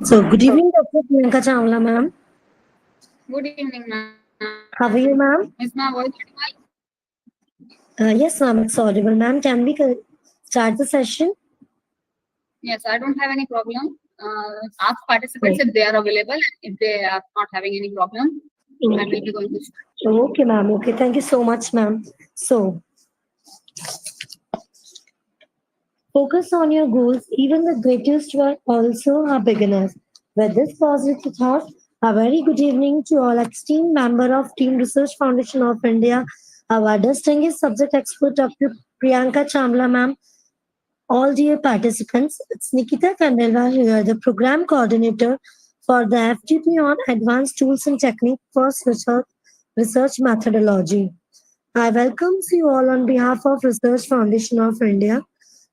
So, good evening, Dr. Priyanka Chawla, ma'am. Good evening, ma'am. How are you, ma'am? Is my voice audible? Yes, ma'am, it's audible. Ma'am, can we start the session? Yes, I don't have any problem. Ask participants Oh, if they are available. And if they are not having any problem, I will be going to start. okay, ma'am. Okay, thank you so much, ma'am. So, focus on your goals. Even the greatest were also are beginners. With this positive thought, a very good evening to all esteemed member of Team Research Foundation of India, our distinguished subject expert, Dr. Priyanka Chamla, ma'am. All dear participants, it's Nikita Kandelwal here, the program coordinator for the FTP on Advanced Tools and Technique for Research Methodology. I welcome you all on behalf of Research Foundation of India.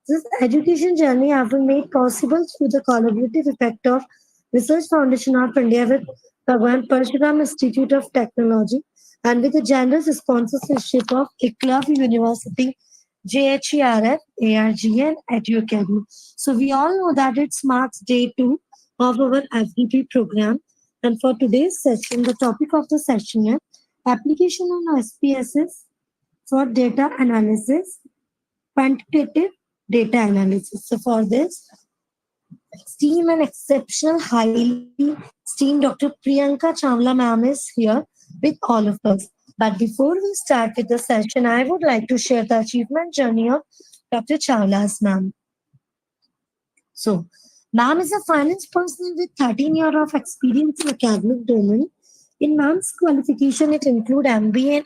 This education journey has been made possible through the collaborative effect of Research Foundation of India with Bhagwan Parshuram Institute of Technology and with the generous sponsorship of ICLAV University, JHERF, ARGN, EduAcademy. So we all know that it marks day 2 of our FDP program. And for today's session, the topic of the session is application on SPSS for data analysis, quantitative data analysis. So for this, esteemed and exceptional, highly esteemed Dr. Priyanka Chawla ma'am is here with all of us. But before we start with the session, I would like to share the achievement journey of Dr. Chawla's ma'am. So, ma'am is a finance person with 13 years of experience in academic domain. In ma'am's qualification, it include MBA and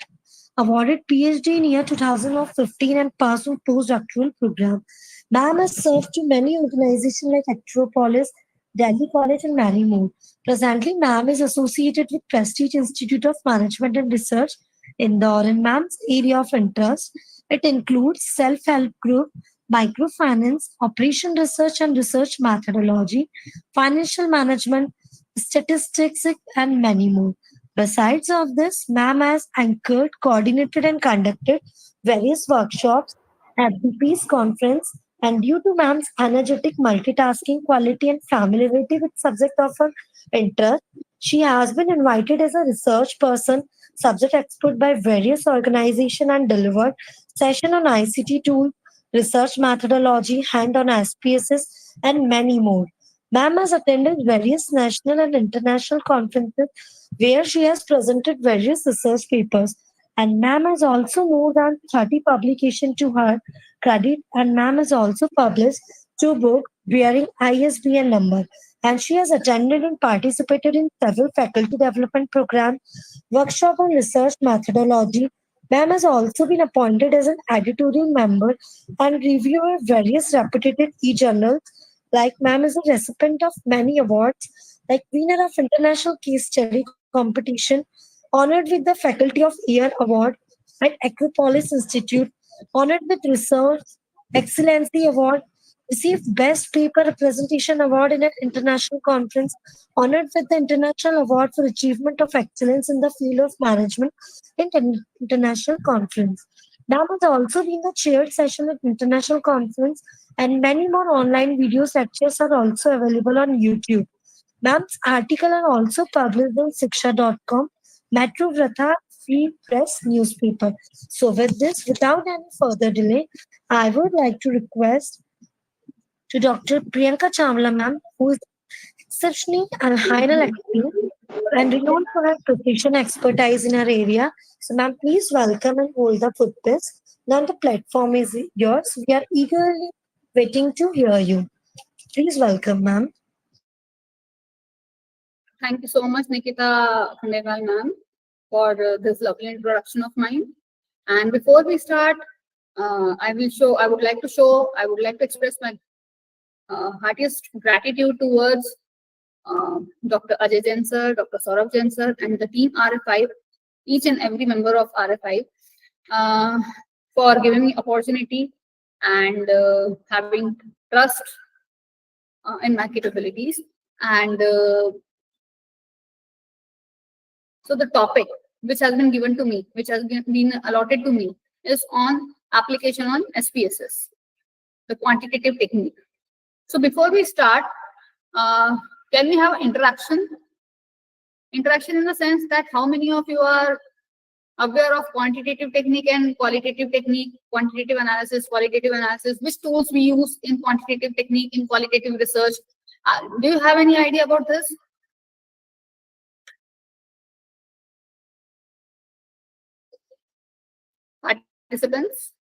awarded PhD in year 2015 and passed on postdoctoral program. Ma'am has served to many organizations like Acropolis, Delhi College, and many more. Presently, ma'am is associated with Prestige Institute of Management and Research, Indore. In ma'am's area of interest, it includes self-help group, microfinance, operation research and research methodology, financial management, statistics, and many more. Besides of this, ma'am has anchored, coordinated, and conducted various workshops at the Peace Conference. And due to ma'am's energetic multitasking quality and familiarity with subject of her interest, she has been invited as a research person, subject expert by various organizations and delivered session on ICT tools, research methodology, hand on SPSS, and many more. Ma'am has attended various national and international conferences where she has presented various research papers. And ma'am has also more than 30 publications to her credit. And ma'am has also published 2 books bearing ISBN number. And she has attended and participated in several faculty development programs, workshop on research methodology. Ma'am has also been appointed as an editorial member and reviewer of various reputed e-journals. Like ma'am is a recipient of many awards, like winner of International Case Study Competition, honored with the Faculty of Year Award at Acropolis Institute, honored with Research Excellency Award, received Best Paper Representation Award in an international conference, honored with the International Award for Achievement of Excellence in the Field of Management in International Conference. Now has also been the chaired session at International Conference, and many more online video lectures are also available on YouTube. Ma'am's article are also published on Siksha.com, Metro Vratha Free Press newspaper. So with this, without any further delay, I would like to request to Dr. Priyanka Chawla ma'am, who is exceptionally and highly experienced and renowned for her precision expertise in her area. So ma'am, please welcome and hold the footprints. Now the platform is yours. We are eagerly waiting to hear you. Please welcome, ma'am. Thank you so much, Nikita Khandeval ma'am, for this lovely introduction of mine. And before we start, I would like to express my heartiest gratitude towards Dr. Ajay Jain sir, Dr. Saurabh Jain sir, and the team RFI, each and every member of RFI, uh, for giving me opportunity and having trust in my capabilities. And so the topic which has been given to me, which has been allotted to me, is on application on SPSS, the quantitative technique. So before we start, can Can we have interaction? Interaction in the sense that how many of you are aware of quantitative technique and qualitative technique, quantitative analysis, qualitative analysis, which tools we use in quantitative technique, in qualitative research. Do you have any idea about this? Participants?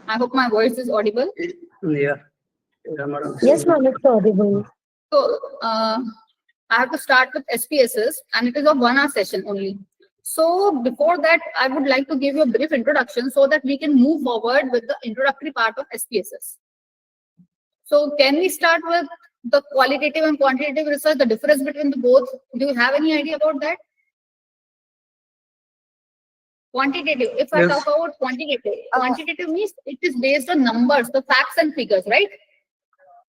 I hope my voice is audible. Yeah. Yes, ma'am, it's audible. So I have to start with SPSS, and it is a 1 hour session only. So before that, I would like to give you a brief introduction so that we can move forward with the introductory part of SPSS. So can we start with the qualitative and quantitative research, the difference between the both? Do you have any idea about that? Quantitative, if I talk about quantitative means it is based on numbers, the facts and figures, right?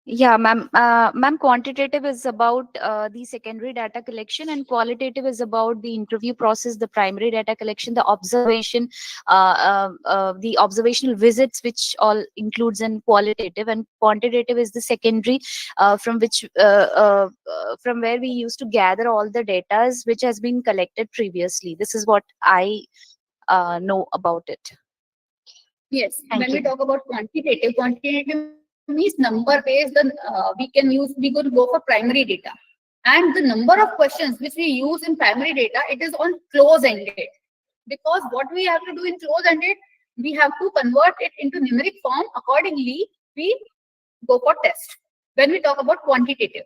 Yeah, ma'am. Ma'am, quantitative is about the secondary data collection, and qualitative is about the interview process, the primary data collection, the observation, the observational visits, which all includes in qualitative, and quantitative is the secondary, from which from where we used to gather all the data which has been collected previously. This is what I know about it. Yes. Thank When you. we talk about quantitative means number based. Then we could go for primary data, and the number of questions which we use in primary data, it is on close-ended, because what we have to do in close-ended, we have to convert it into numeric form. Accordingly, we go for test. When we talk about quantitative,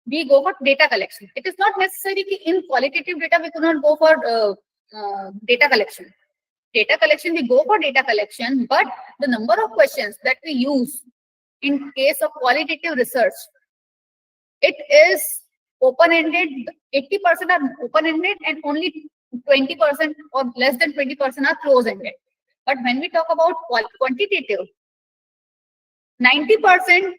we go for data collection. It is not necessary in qualitative data we could not go for data collection. Data collection, we go for data collection, but the number of questions that we use in case of qualitative research, it is open-ended. 80% are open-ended and only 20% or less than 20% are close-ended. But when we talk about quantitative, 90%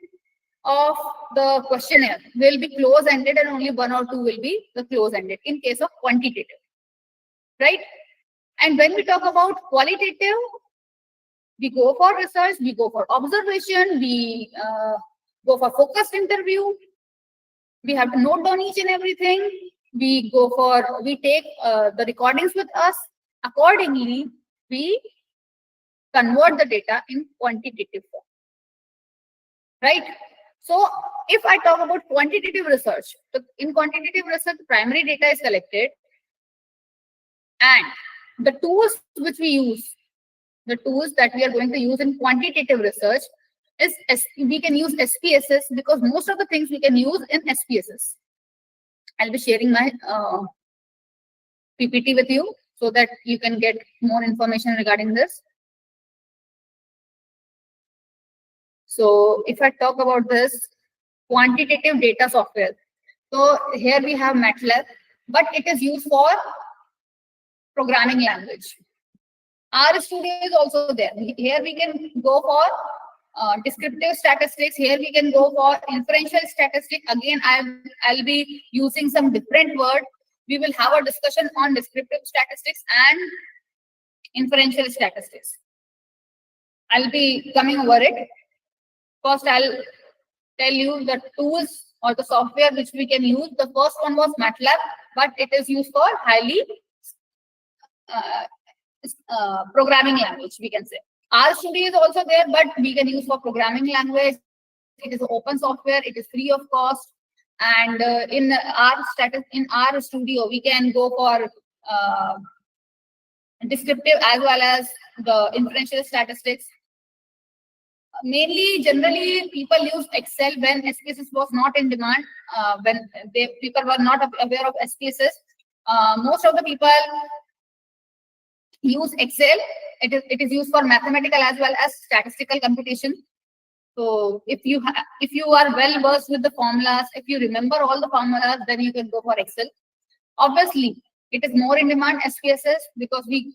of the questionnaire will be close-ended and only 1 or 2 will be the close-ended in case of quantitative, right? And when we talk about qualitative, we go for research, we go for observation, we go for focused interview. We have to note down each and everything. We take the recordings with us. Accordingly, we convert the data in quantitative form, right? So if I talk about quantitative research, in quantitative research, primary data is collected, and the tools which we use, the tools that we are going to use in quantitative research is we can use SPSS, because most of the things we can use in SPSS. I'll be sharing my PPT with you so that you can get more information regarding this. So if I talk about this quantitative data software, so here we have MATLAB, but it is used for programming language. RStudio is also there. Here we can go for descriptive statistics. Here we can go for inferential statistics. Again, I'll be using some different word. We will have a discussion on descriptive statistics and inferential statistics. I'll be coming over it. First, I'll tell you the tools or the software which we can use. The first one was MATLAB, but it is used for highly programming language, we can say. RStudio is also there, but we can use for programming language. It is open software. It is free of cost. And in RStudio, we can go for descriptive as well as the inferential statistics. Mainly, generally, people use Excel when SPSS was not in demand. When people were not aware of SPSS, most of the people use Excel. It is used for mathematical as well as statistical computation. So if you are well versed with the formulas, if you remember all the formulas, then you can go for Excel. Obviously, it is more in demand SPSS because we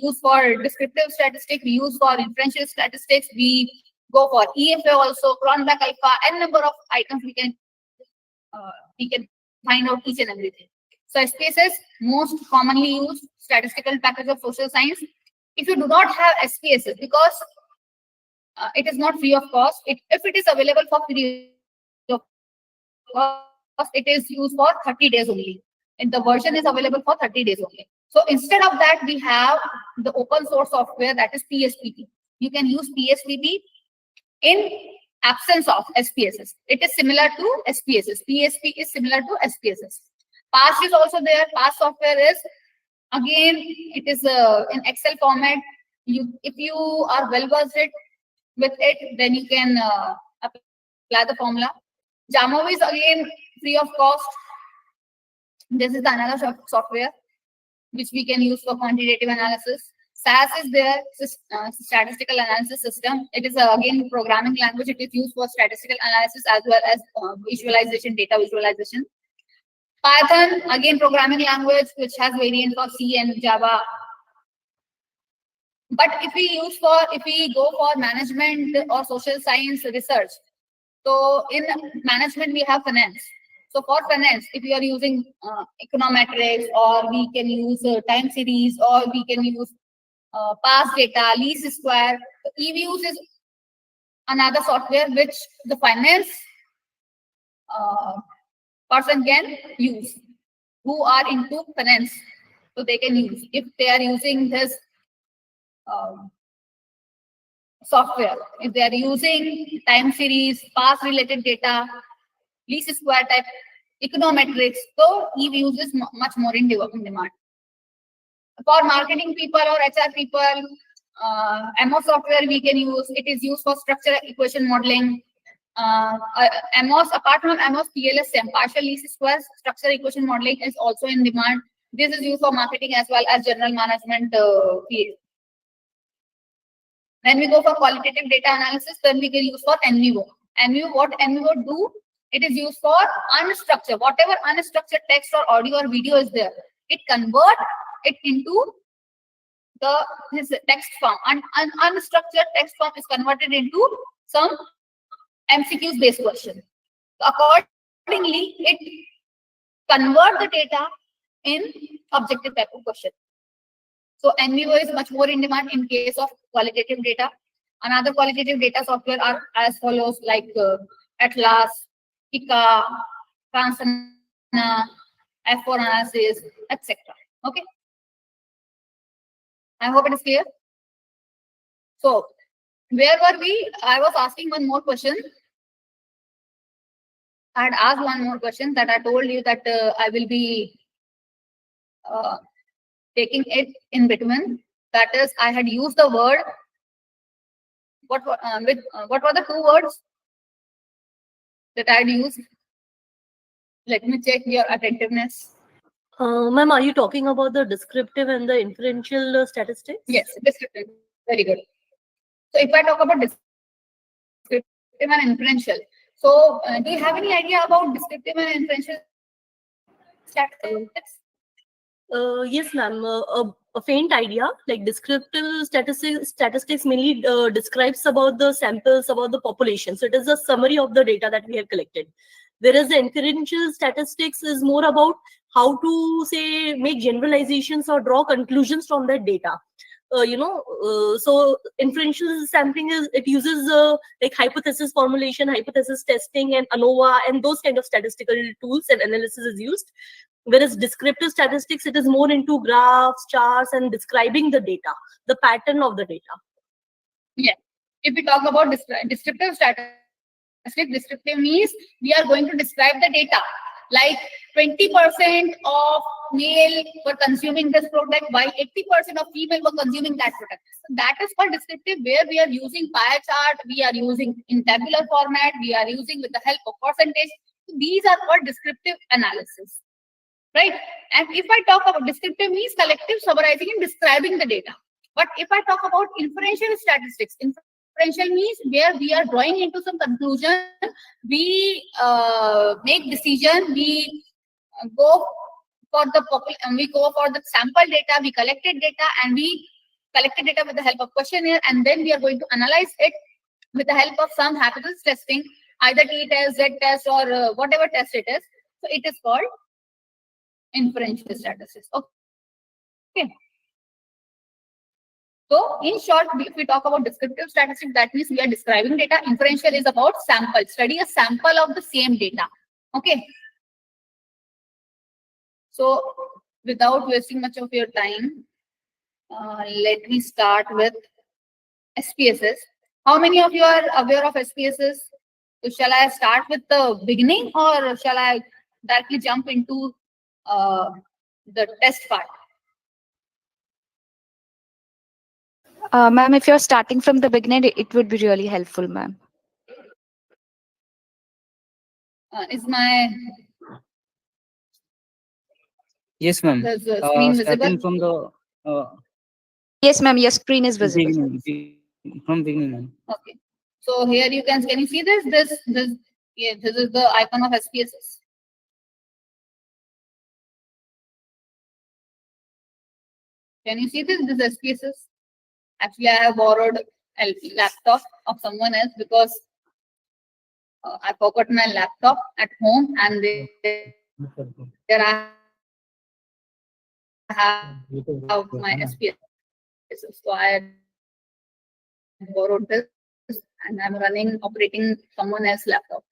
use for descriptive statistics, we use for inferential statistics, we go for EFA also, Cronbach alpha, and number of items we can find out each and everything. So SPSS, most commonly used statistical package of social science. If you do not have SPSS, because it is not free of cost. If it is available for free of cost, it is used for 30 days only. And the version is available for 30 days only. So instead of that, we have the open source software, that is PSPP. You can use PSPP in absence of SPSS. It is similar to SPSS. PSP is similar to SPSS. PASS is also there. PASS software is, again, it is in Excel format. If you are well versed with it, then you can apply the formula. Jamovi is again free of cost. This is the analysis software which we can use for quantitative analysis. SAS is there, statistical analysis system. It is again programming language. It is used for statistical analysis as well as visualization, data visualization. Python, again programming language, which has variant for C and Java. But if we go for management or social science research, so in management we have finance. So for finance, if you are using econometrics, or we can use time series, or we can use past data, least square. So EViews is another software which the finance person can use, who are into finance. So they can use, if they are using this software, if they are using time series, past related data, least square type, econometrics, so EViews is much more in demand. For marketing people or HR people, MO software we can use. It is used for structure equation modeling. MOS, apart from MOS, PLSM, partial least squares, structure equation modeling is also in demand. This is used for marketing as well as general management field. When we go for qualitative data analysis, then we can use for NVO. NVO, what NVO do? It is used for unstructured, whatever unstructured text or audio or video is there. It converts it into this text form. Unstructured text form is converted into some MCQs based question. So accordingly, it convert the data in objective type of question. So NVO is much more in demand in case of qualitative data. Another qualitative data software are as follows, like Atlas, ICA, Transana, F4 analysis, etc. Okay. I hope it is clear. So where were we? I was asking one more question. I had asked one more question that I told you that I will be taking it in between. That is, I had used the word. What were the two words that I had used? Let me check your attentiveness. Ma'am, are you talking about the descriptive and the inferential statistics? Yes, descriptive. Very good. So if I talk about descriptive and inferential, so do you have any idea about descriptive and inferential statistics? Yes, ma'am. A faint idea. Like descriptive statistics mainly describes about the samples, about the population. So it is a summary of the data that we have collected. Whereas the inferential statistics is more about how to say make generalizations or draw conclusions from that data. So inferential sampling it uses like hypothesis formulation, hypothesis testing, and ANOVA, and those kind of statistical tools and analysis is used. Whereas descriptive statistics, it is more into graphs, charts, and describing the data, the pattern of the data. Yeah. If we talk about descriptive statistics, descriptive means we are going to describe the data. Like 20% of male were consuming this product, while 80% of female were consuming that product. So that is called descriptive, where we are using pie chart, we are using in tabular format, we are using with the help of percentage. So these are called descriptive analysis. Right? And if I talk about descriptive means collective, summarizing and describing the data. But if I talk about inferential statistics, inferential means where we are drawing into some conclusion, we make decision, we go for the sample data, we collected data, and we collected data with the help of questionnaire, and then we are going to analyze it with the help of some hypothesis testing, either t-test, z-test, or whatever test it is. So it is called inferential statistics. Okay. So in short, if we talk about descriptive statistics, that means we are describing data. Inferential is about sample, study a sample of the same data. Okay. So without wasting much of your time, let me start with SPSS. How many of you are aware of SPSS? So shall I start with the beginning or shall I directly jump into the test part? Ma'am, if you're starting from the beginning, it would be really helpful, ma'am. Is my Yes, ma'am. screen Starting visible? from the Yes, ma'am, your screen is visible. from beginning, ma'am. Okay. So here you can you see this? Yeah, this is the icon of SPSS. Can you see this? This is SPSS. Actually, I have borrowed a laptop of someone else because I forgot my laptop at home, and there I have my SPSS. So I borrowed this, and I'm operating someone else's laptop.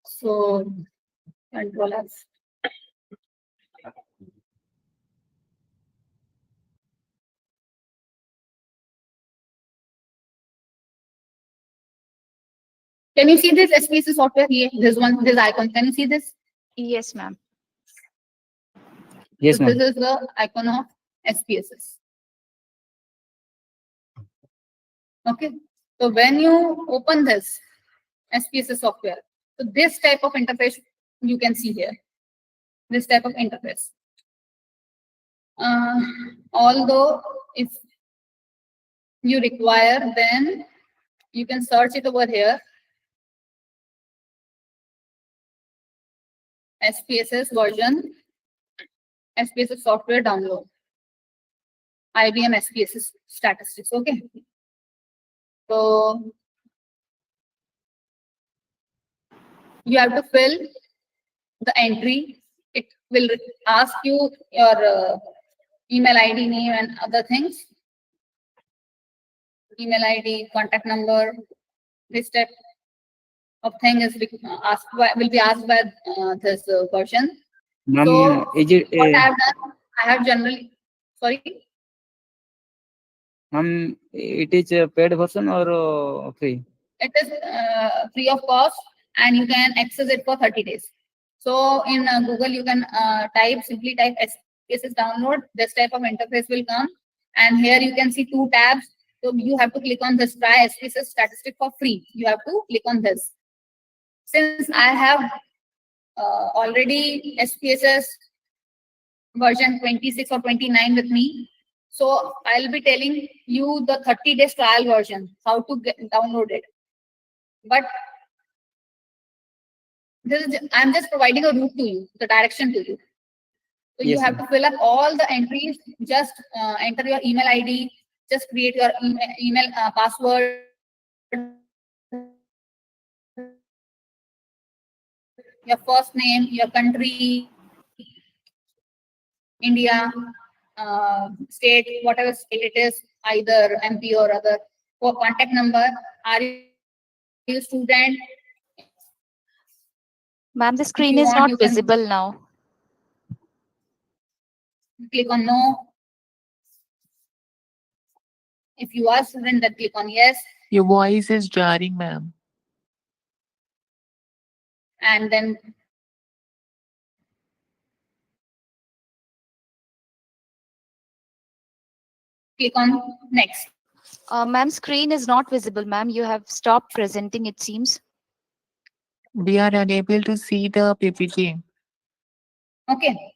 So Control F. Can you see this SPSS software here? This icon. Can you see this? Yes, ma'am. Yes, So ma'am. this is the icon of SPSS. Okay. So when you open this SPSS software, so this type of interface you can see here. This type of interface. Although if you require, then you can search it over here. SPSS version, SPSS software download, IBM SPSS statistics. Okay. So you have to fill the entry. It will ask you your email ID, name, and other things. Email ID, contact number, this type of thing is will be asked by this version. Ma'am, So is it what I have done, I have generally, sorry. ma'am, it is a paid version or free? It is free of cost and you can access it for 30 days. So in Google, you can simply type SPSS download. This type of interface will come. And here you can see 2 tabs. So you have to click on this try SPSS statistic for free. You have to click on this. Since I have already SPSS version 26 or 29 with me, so I'll be telling you the 30 days trial version, how to download it. But I'm just providing a route to you, the direction to you. So Yes, you have ma'am. to fill up all the entries, just enter your email ID, just create your email password, your first name, your country, India, state, whatever state it is, either MP or other, for contact number, are you a student? Ma'am, the If screen you is want, not you can visible now. click on no. If you are a student, then click on yes. Your voice is jarring, ma'am. And then click on next. Ma'am, screen is not visible, ma'am. You have stopped presenting, it seems. We are unable to see the PPT. Okay.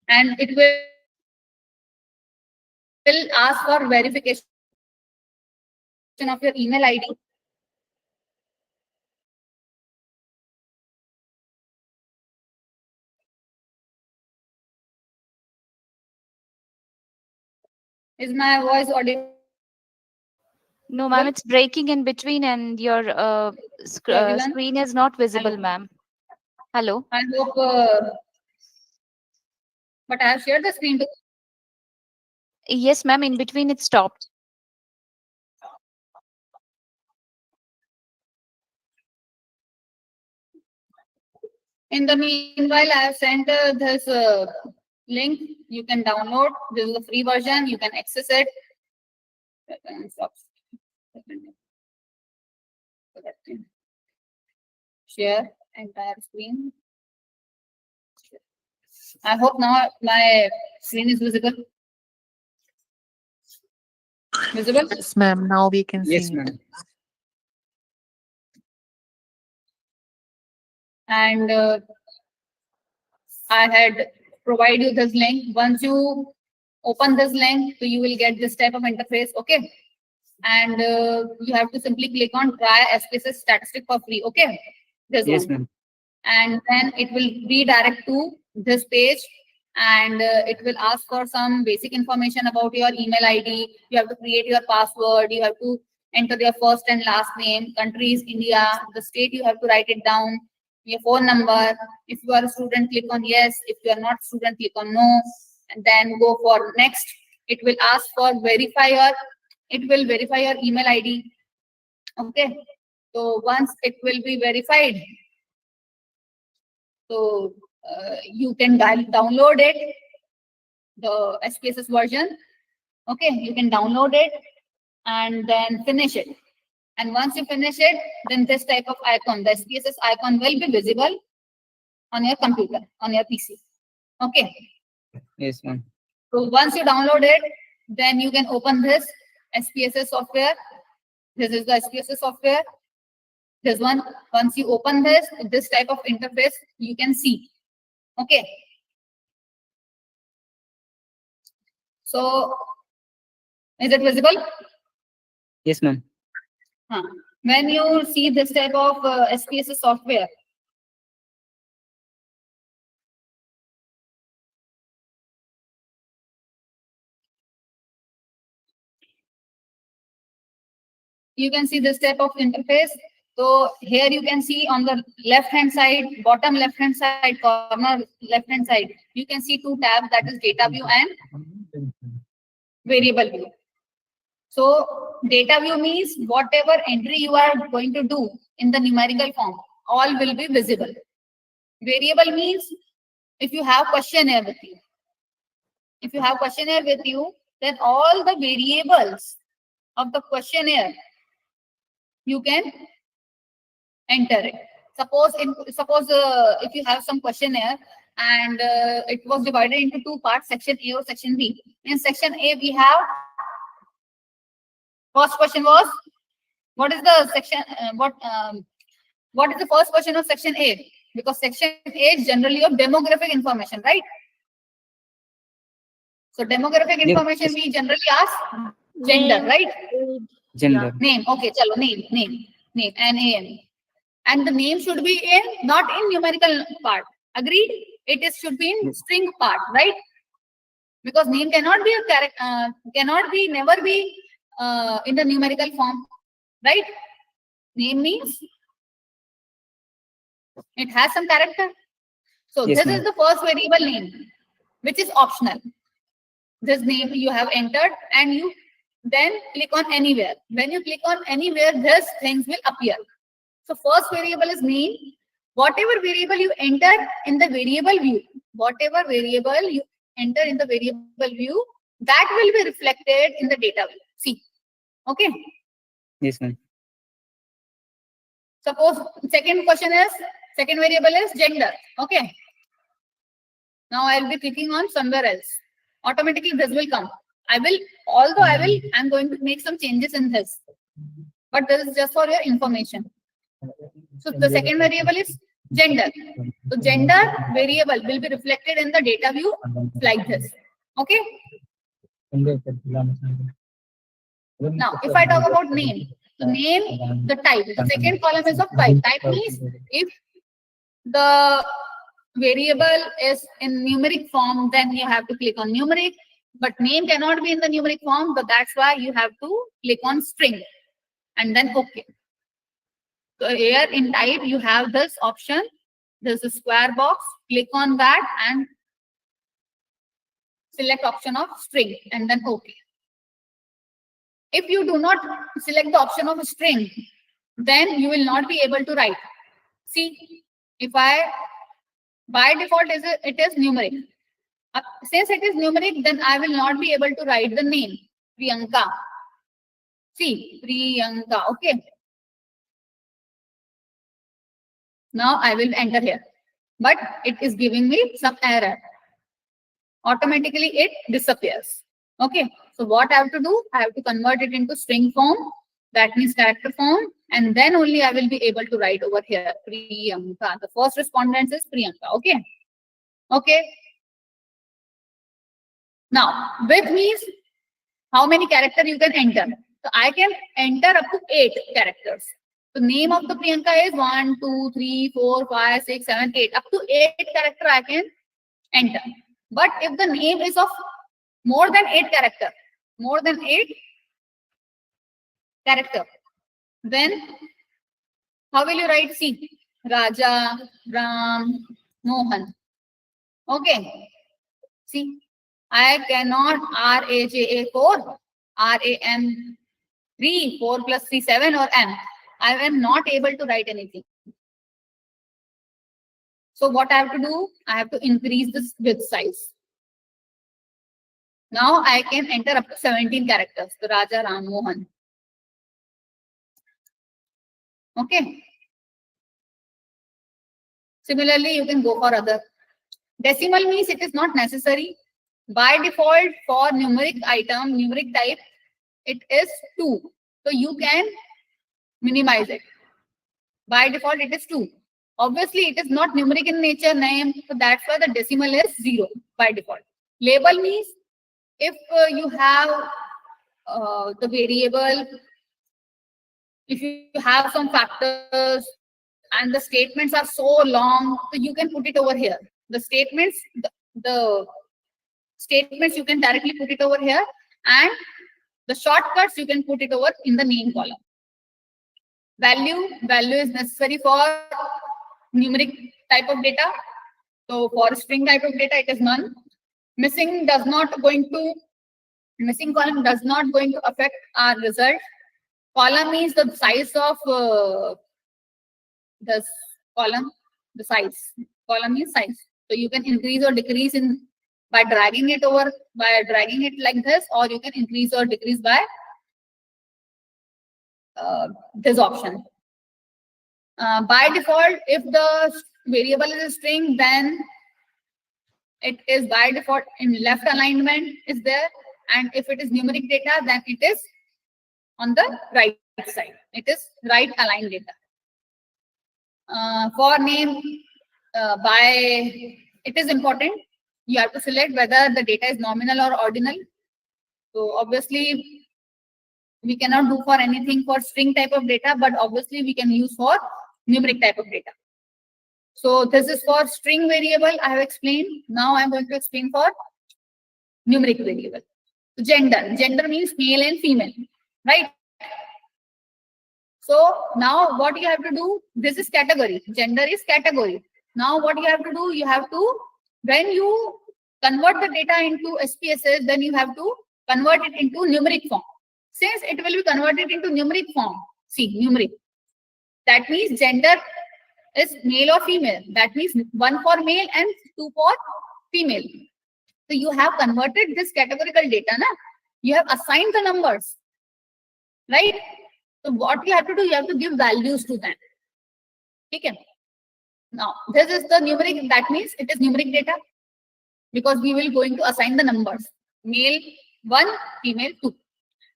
And it will ask for verification of your email ID. Is my voice audible? No, ma'am, it's breaking in between and your Everyone? screen is not visible, Hello. ma'am. Hello. I hope, But I have shared the screen to Yes, ma'am. In between, it stopped. In the meanwhile, I have sent this link. You can download. This is the free version. You can access it. Share entire screen. I hope now my screen is visible. Visible? Yes, ma'am. Now we can Yes, see. ma'am. And I had provided you this link. Once you open this link, so you will get this type of interface. Okay. And you have to simply click on try SPSS statistic for free. Okay. This Yes, one. ma'am. And then it will redirect to this page, and it will ask for some basic information about your email ID. You have to create your password. You have to enter your first and last name. Country is India. The state you have to write it down. Your phone number. If you are a student, click on yes. If you are not a student, click on no, and then go for next. It will ask for it will verify your email ID. Okay. So once it will be verified, so you can download it, the SPSS version. Okay, you can download it and then finish it. And once you finish it, then this type of icon, the SPSS icon, will be visible on your computer, on your PC. Okay. Yes, ma'am. So once you download it, then you can open this SPSS software. This is the SPSS software. This one, once you open this type of interface, you can see. Okay. So, is it visible? Yes, ma'am. When you see this type of SPSS software, you can see this type of interface. So here you can see on the left hand side, bottom left hand side, corner left hand side, you can see two tabs, that is data view and variable view. So data view means whatever entry you are going to do in the numerical form, all will be visible. Variable means if you have questionnaire with you. If you have questionnaire with you, then all the variables of the questionnaire you can enter it. Suppose if you have some questionnaire and it was divided into two parts, section A or section B. In section A, we have first question was what is the section what is the first question of section A? Because section A is generally of demographic information, right? So demographic information we generally ask gender, Name, right? age, Gender. Name. Okay, chalo, name, NAME. And the name should be in not in numerical part. Agreed? It should be in string part, right? Because name cannot be a character, never be in the numerical form, right? Name means it has some character. So Yes, this ma'am. is the first variable name, which is optional. This name you have entered and you then click on anywhere. When you click on anywhere, these things will appear. So first variable is name. Whatever variable you enter in the variable view, that will be reflected in the data view. See, okay. Yes, ma'am. Suppose second variable is gender. Okay. Now I'll be clicking on somewhere else. Automatically this will come. I'm going to make some changes in this. But this is just for your information. So the second variable is gender. So gender variable will be reflected in the data view like this. Okay. Now, if I talk about name, so name, the type. The second column is of type. Type means if the variable is in numeric form, then you have to click on numeric. But name cannot be in the numeric form, but that's why you have to click on string and then OK. So here in type, you have this option. There's a square box. Click on that and select option of string and then OK. If you do not select the option of string, then you will not be able to write. See, if I, by default it is numeric. Since it is numeric, then I will not be able to write the name Priyanka. See, Priyanka. Okay. Now I will enter here, but it is giving me some error. Automatically it disappears. Okay. So what I have to do? I have to convert it into string form. That means character form, and then only I will be able to write over here Priyanka. The first respondent is Priyanka. Okay. Okay. Now, width means how many characters you can enter. So I can enter up to 8 characters. The name of the Priyanka is 1, 2, 3, 4, 5, 6, 7, 8. Up to 8 characters I can enter. But if the name is of more than 8 characters, then how will you write? See, Raja, Ram, Mohan. Okay. See, I cannot RAJA 4, RAM 3, 4 plus 3, 7 or M. I am not able to write anything. So what I have to do? I have to increase this width size. Now I can enter up to 17 characters. So Raja, Ram, Mohan. Okay. Similarly, you can go for other. Decimal means it is not necessary. By default, for numeric item, numeric type, it is 2. So you can minimize it. By default, it is 2. Obviously, it is not numeric in nature name. So that's why the decimal is 0 by default. Label means if you have the variable, if you have some factors and the statements are so long, so you can put it over here. The statements, the statements you can directly put it over here, and the shortcuts you can put it over in the name column. Value is necessary for numeric type of data. So for string type of data, it is none. Missing column does not going to affect our result. Column means the size of the column, the size. Column means size. So you can increase or decrease in by dragging it like this, or you can increase or decrease by this option. By default, if the variable is a string, then it is by default in left alignment is there, and if it is numeric data, then it is on the right side. It is right aligned data. For name, it is important. You have to select whether the data is nominal or ordinal. So obviously, we cannot do for anything for string type of data, but obviously we can use for numeric type of data. So this is for string variable I have explained. Now I'm going to explain for numeric variable. So gender means male and female, right? So now what you have to do, this is category, gender is category. Now what you have to do, you have to, when you convert the data into SPSS, then you have to convert it into numeric form. Since it will be converted into numeric form, see, numeric. That means gender is male or female. That means 1 for male and 2 for female. So you have converted this categorical data, na? You have assigned the numbers, right? So what you have to do, you have to give values to them. Okay. Now, this is the numeric, that means it is numeric data because we will going to assign the numbers. Male 1, female 2.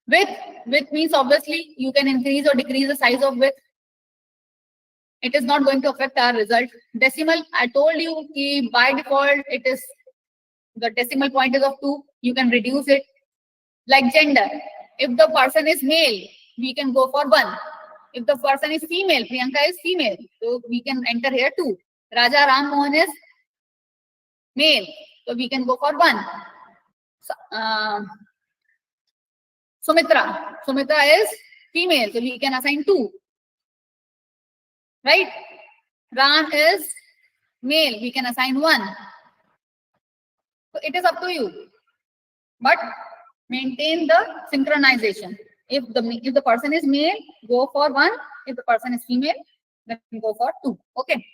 Width means obviously you can increase or decrease the size of width. It is not going to affect our result. Decimal, I told you by default it is the decimal point is of 2. You can reduce it. Like gender, if the person is male, we can go for 1. If the person is female, Priyanka is female, so we can enter here 2. Raja Ram Mohan is male, so we can go for 1. Sumitra is female, so we can assign 2. Right? Ram is male, we can assign 1. So it is up to you. but maintain the synchronization. If the person is male, go for 1. If the person is female, then go for 2. Okay.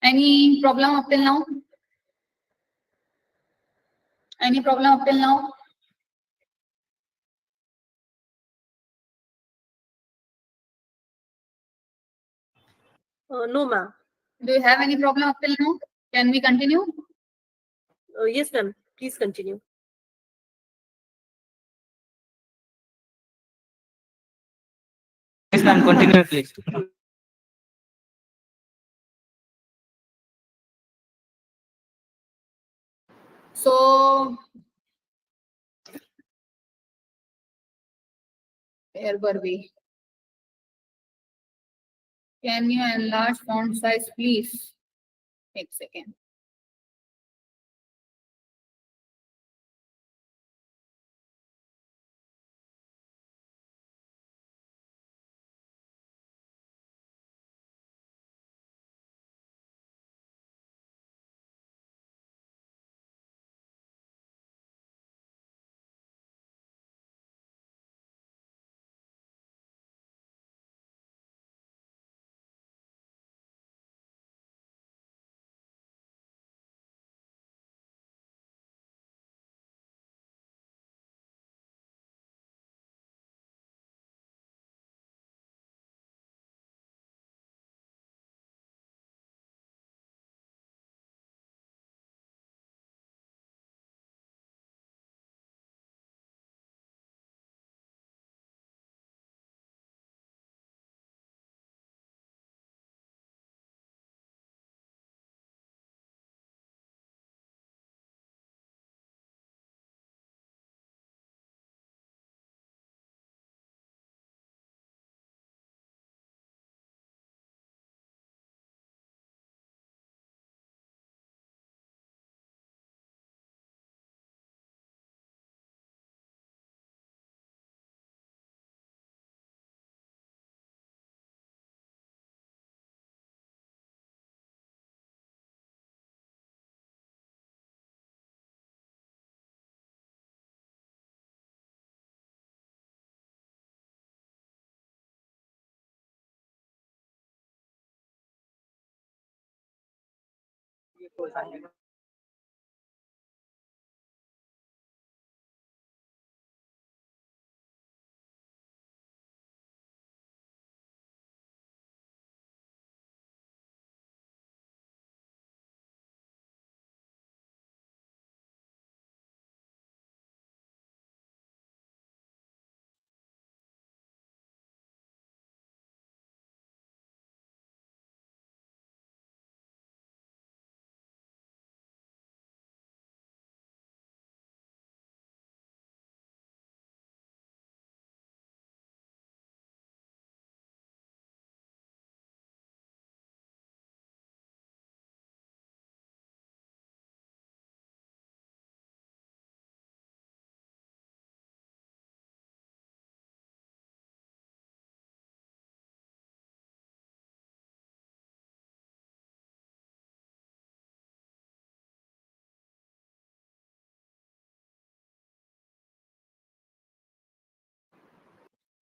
Any problem up till now? Any problem up till now? No, ma'am. Do you have any problem up till now? Can we continue? Yes, ma'am. Please continue. Yes, ma'am. Continue, please. So, where were we? Can you enlarge font size, please? Take a second.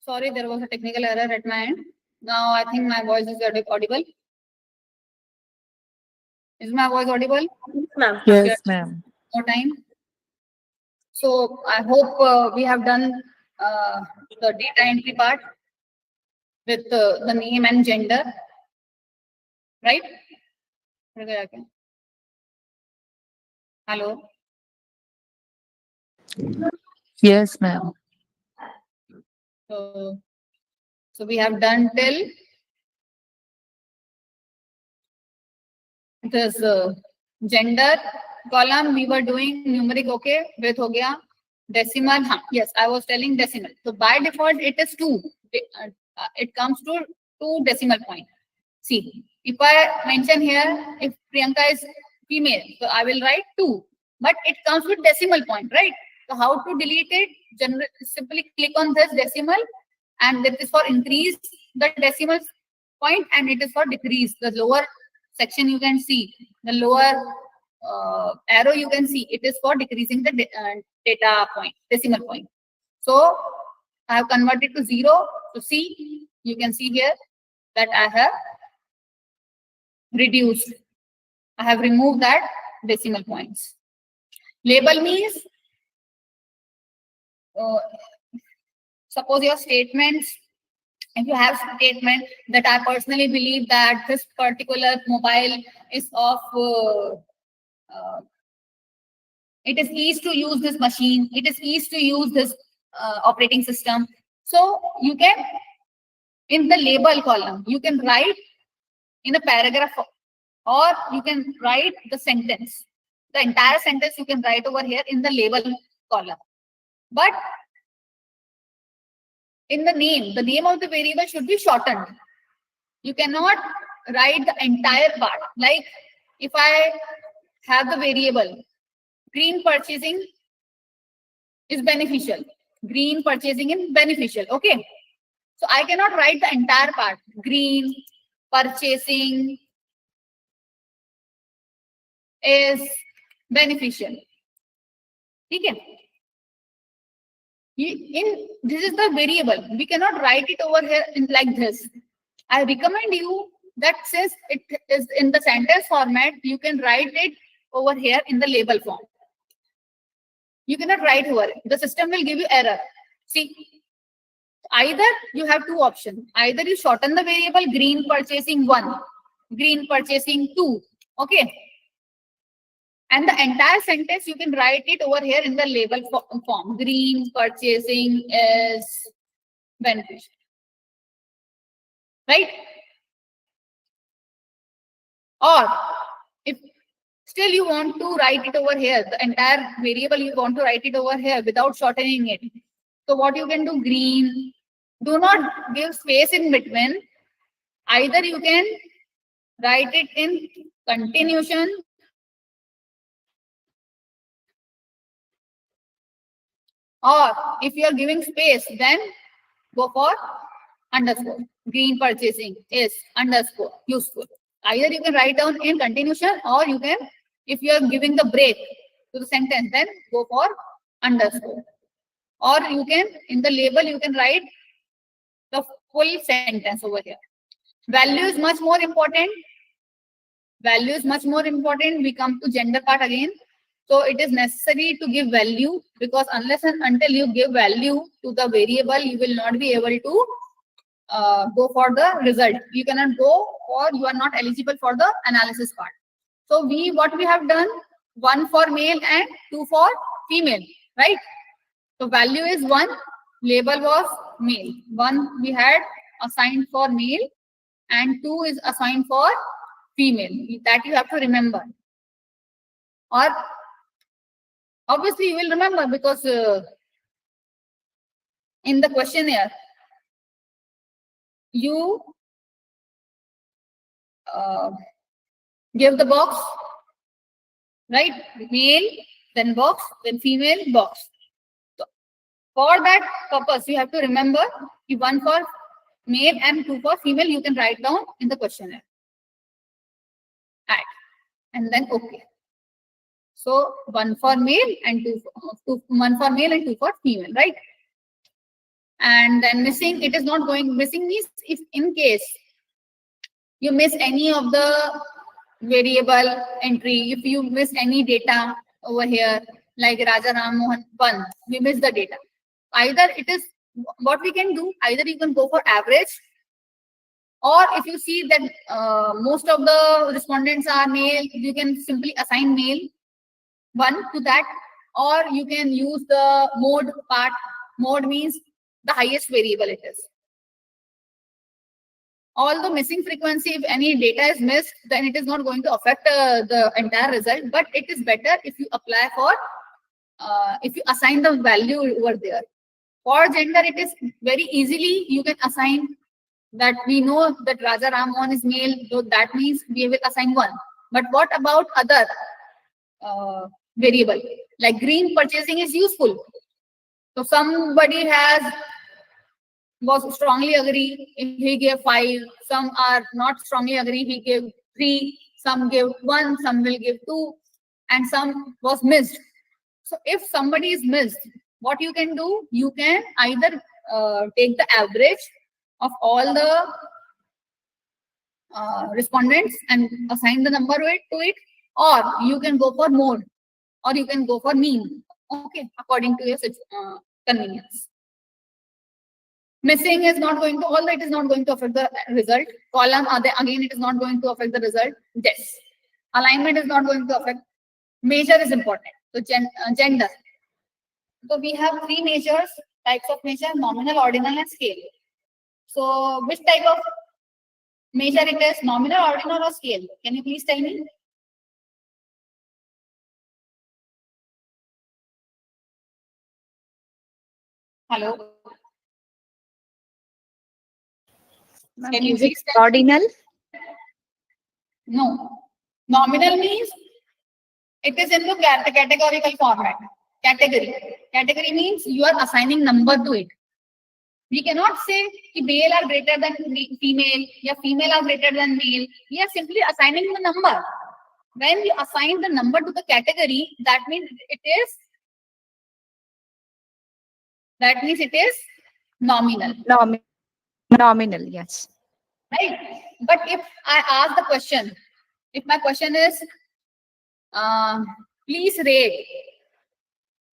Sorry, there was a technical error at my end. Now I think my voice is audible. Is my voice audible? Yes, ma'am. Yes, ma'am. More time. So I hope we have done the data entry part with the name and gender, right? Hello. Yes, ma'am. So we have done till this gender column. We were doing numeric, okay? With ho gaya. Decimal, yes, I was telling decimal. So by default, it is 2. It comes to 2 decimal point. See, if I mention here, if Priyanka is female, so I will write 2. But it comes with decimal point, right? So how to delete it? Simply click on this decimal, and that is for increase the decimal point, and it is for decrease the lower section. You can see the lower arrow you can see, it is for decreasing the data point, decimal point. So I have converted to 0. So see, you can see here that I have reduced. I have removed that decimal points. Label means, suppose your statements, if you have statement that I personally believe that this particular mobile is of, it is easy to use this machine, it is easy to use this operating system. So you can, in the label column, you can write in a paragraph, or you can write the sentence. The entire sentence you can write over here in the label column. But in the name of the variable should be shortened. You cannot write the entire part. Like if I have the variable green purchasing is beneficial. Green purchasing is beneficial. Okay. So I cannot write the entire part. Green purchasing is beneficial. Okay. This is the variable. We cannot write it over here in like this. I recommend you that since it is in the sentence format, you can write it over here in the label form. You cannot write over it. The system will give you error. See, either you have two options. Either you shorten the variable green purchasing 1, green purchasing 2. Okay. And the entire sentence you can write it over here in the label form. Green purchasing is beneficial. Right? Or if still you want to write it over here, the entire variable you want to write it over here without shortening it. So what you can do, green, do not give space in between. Either you can write it in continuation, or if you are giving space, then go for underscore. Green purchasing is underscore useful. Either you can write down in continuation, or you can, if you are giving the break to the sentence, then go for underscore. Or you can, in the label, you can write the full sentence over here. Value is much more important. Value is much more important. We come to gender part again. So it is necessary to give value, because unless and until you give value to the variable, you will not be able to go for the result. You cannot go, or you are not eligible for the analysis part. So what we have done, 1 for male and 2 for female, right? So value is 1, label was male. 1 we had assigned for male and 2 is assigned for female. That you have to remember. Or obviously you will remember, because in the questionnaire, you give the box, right? Male, then box, then female, box. So for that purpose, you have to remember 1 for male and 2 for female, you can write down in the questionnaire. Add. And then okay. So 1 for male and 1 for male and 2 for female, right? And then missing, it is not going, missing means if in case you miss any of the variable entry, if you miss any data over here, like Raja Ram Mohan 1, we miss the data. Either it is, what we can do, either you can go for average, or if you see that most of the respondents are male, you can simply assign male 1 to that, or you can use the mode part. Mode means the highest variable it is. Although missing frequency, if any data is missed, then it is not going to affect the entire result, but it is better if you apply for, if you assign the value over there. For gender, it is very easily, you can assign that we know that Raja Ram Mohan is male, so that means we will assign 1. But what about other variable? Like green purchasing is useful. So somebody was strongly agree, he gave 5, some are not strongly agree, he gave 3, some give 1, some will give 2. and some was missed. So if somebody is missed, what you can do? You can either take the average of all the respondents and assign the number to it, or you can go for mode, or you can go for mean. Okay, according to your convenience. Missing is not going to, all that is not going to affect the result. Column, again, it is not going to affect the result. Yes. Alignment is not going to affect. Measure is important. So gender. So we have three measures, types of measure: nominal, ordinal, and scale. So which type of measure it is? Nominal, ordinal, or scale? Can you please tell me? Hello. Can you Is it please tell me? ordinal? No. Nominal means it is in the categorical format. Category. Category means you are assigning number to it. We cannot say that male are greater than female, or female are greater than male. We are simply assigning the number. When we assign the number to the category, that means it is nominal. Nominal, yes. Right? But if I ask the question, if my question is, please rate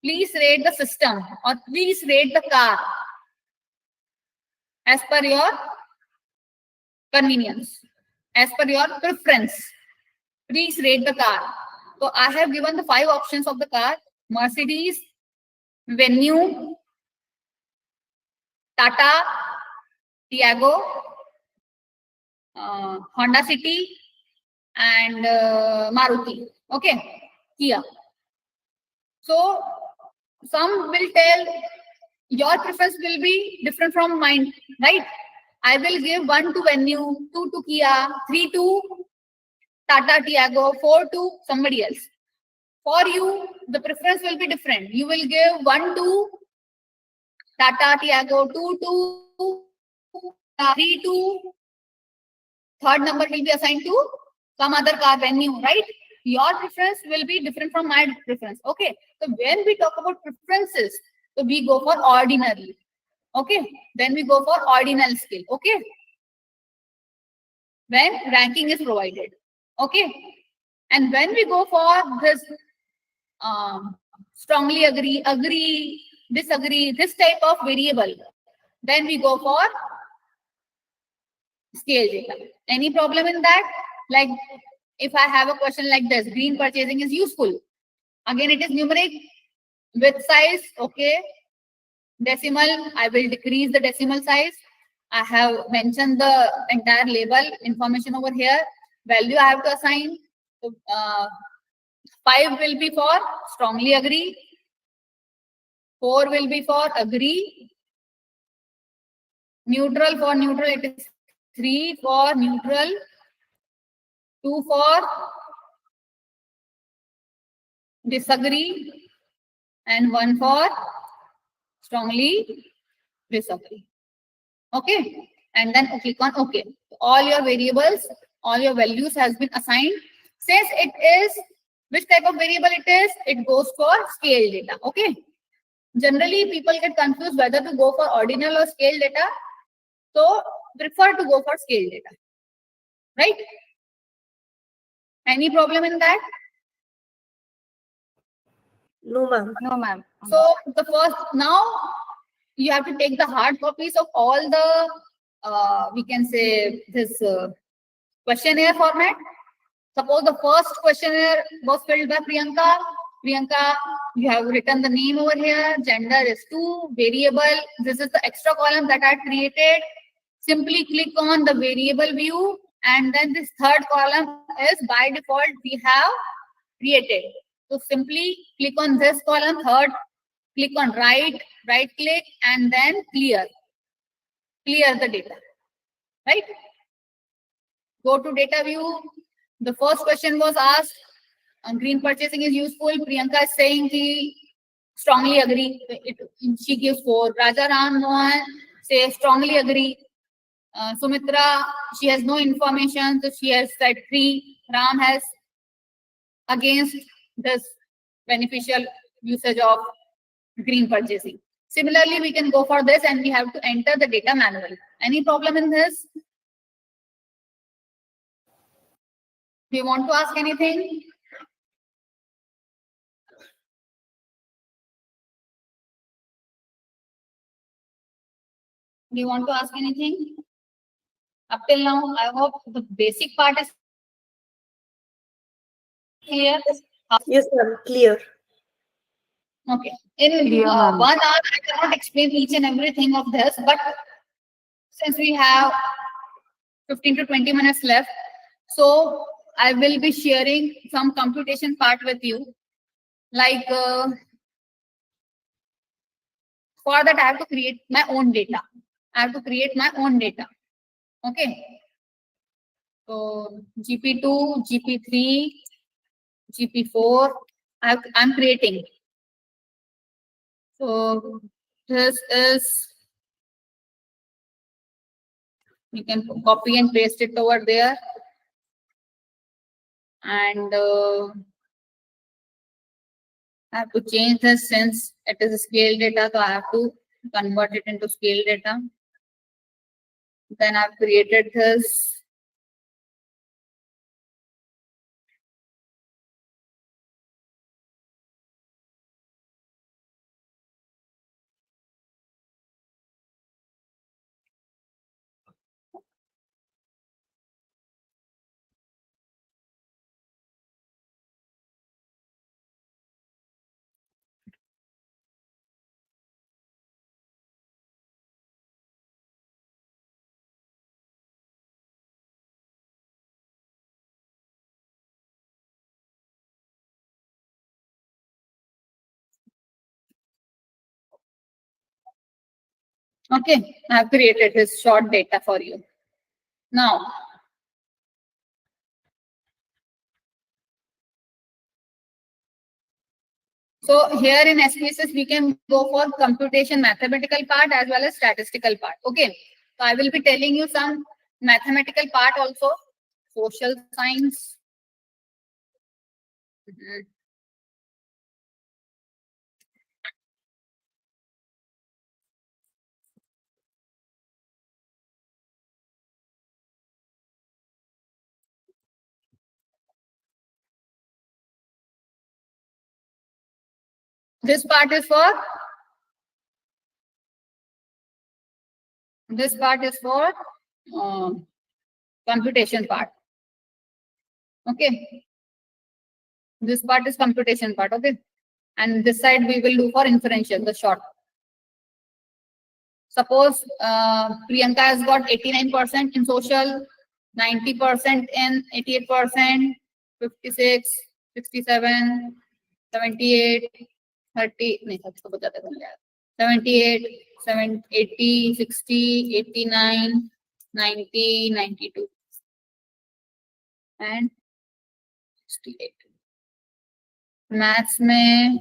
the system, or please rate the car as per your convenience, as per your preference. Please rate the car. So I have given the 5 options of the car: Mercedes, Venue, Tata, Tiago, Honda City, and Maruti. Okay, Kia. So some will tell your preference will be different from mine, right? I will give 1 to Venue, 2 to Kia, 3 to Tata Tiago, 4 to somebody else. For you, the preference will be different. You will give 1 to Tata Tiago, 2 to 3 to, third number will be assigned to some other car, Venue, right? Your preference will be different from my preference. Okay. So when we talk about preferences, so we go for ordinary. Okay. Then we go for ordinal scale. Okay. When ranking is provided. Okay. And when we go for this strongly agree, disagree, this type of variable, then we go for scale data. Any problem in that? Like if I have a question like this, green purchasing is useful. Again, it is numeric with size. Okay. Decimal, I will decrease the decimal size. I have mentioned the entire label information over here. Value I have to assign. So, 5 will be for strongly agree. 4 will be for agree. Neutral, for neutral, it is 3 for neutral. 2 for disagree. And 1 for strongly disagree. Okay. And then click on OK. All your variables, all your values has been assigned. Since it is, which type of variable it is, it goes for scale data. Okay. Generally, people get confused whether to go for ordinal or scale data. So prefer to go for scale data. Right? Any problem in that? No, ma'am. No, ma'am. So the first, now you have to take the hard copies of all the, we can say this questionnaire format. Suppose the first questionnaire was filled by Priyanka. Priyanka, you have written the name over here. Gender is 2. Variable, this is the extra column that I created. Simply click on the variable view, and then this third column is by default we have created. So simply click on this column, third, click on right click, and then clear the data. Right? Go to data view. The first question was asked, green purchasing is useful. Priyanka is saying he strongly agree. She gives 4. Raja Ram Mohan says strongly agree. Sumitra, she has no information, so she has said 3. Ram has against this beneficial usage of green purchasing. Similarly, we can go for this and we have to enter the data manually. Any problem in this? Do you want to ask anything? Do you want to ask anything? Up till now, I hope the basic part is clear. Yes, ma'am. Clear. Okay. In Clear, ma'am. 1 hour, I cannot explain each and everything of this, but since we have 15 to 20 minutes left, so I will be sharing some computation part with you. Like for that, I have to create my own data. Okay. So GP2, GP3, GP4, I'm creating. So this is, you can copy and paste it over there. And I have to change this since it is a scale data, so I have to convert it into scale data. Then I've created this. Okay, I've created this short data for you. Now, so here in SPSS, we can go for computation mathematical part as well as statistical part. Okay, so I will be telling you some mathematical part also, social science. This part is for computation part. Okay, this part is computation part. Okay, and this side we will do for inferential, the short. Suppose Priyanka has got 89% in social, 90% in 88%, 56, 67, 78, 30, 78, 80, 60, 89, 90, 92, and 68. Maths में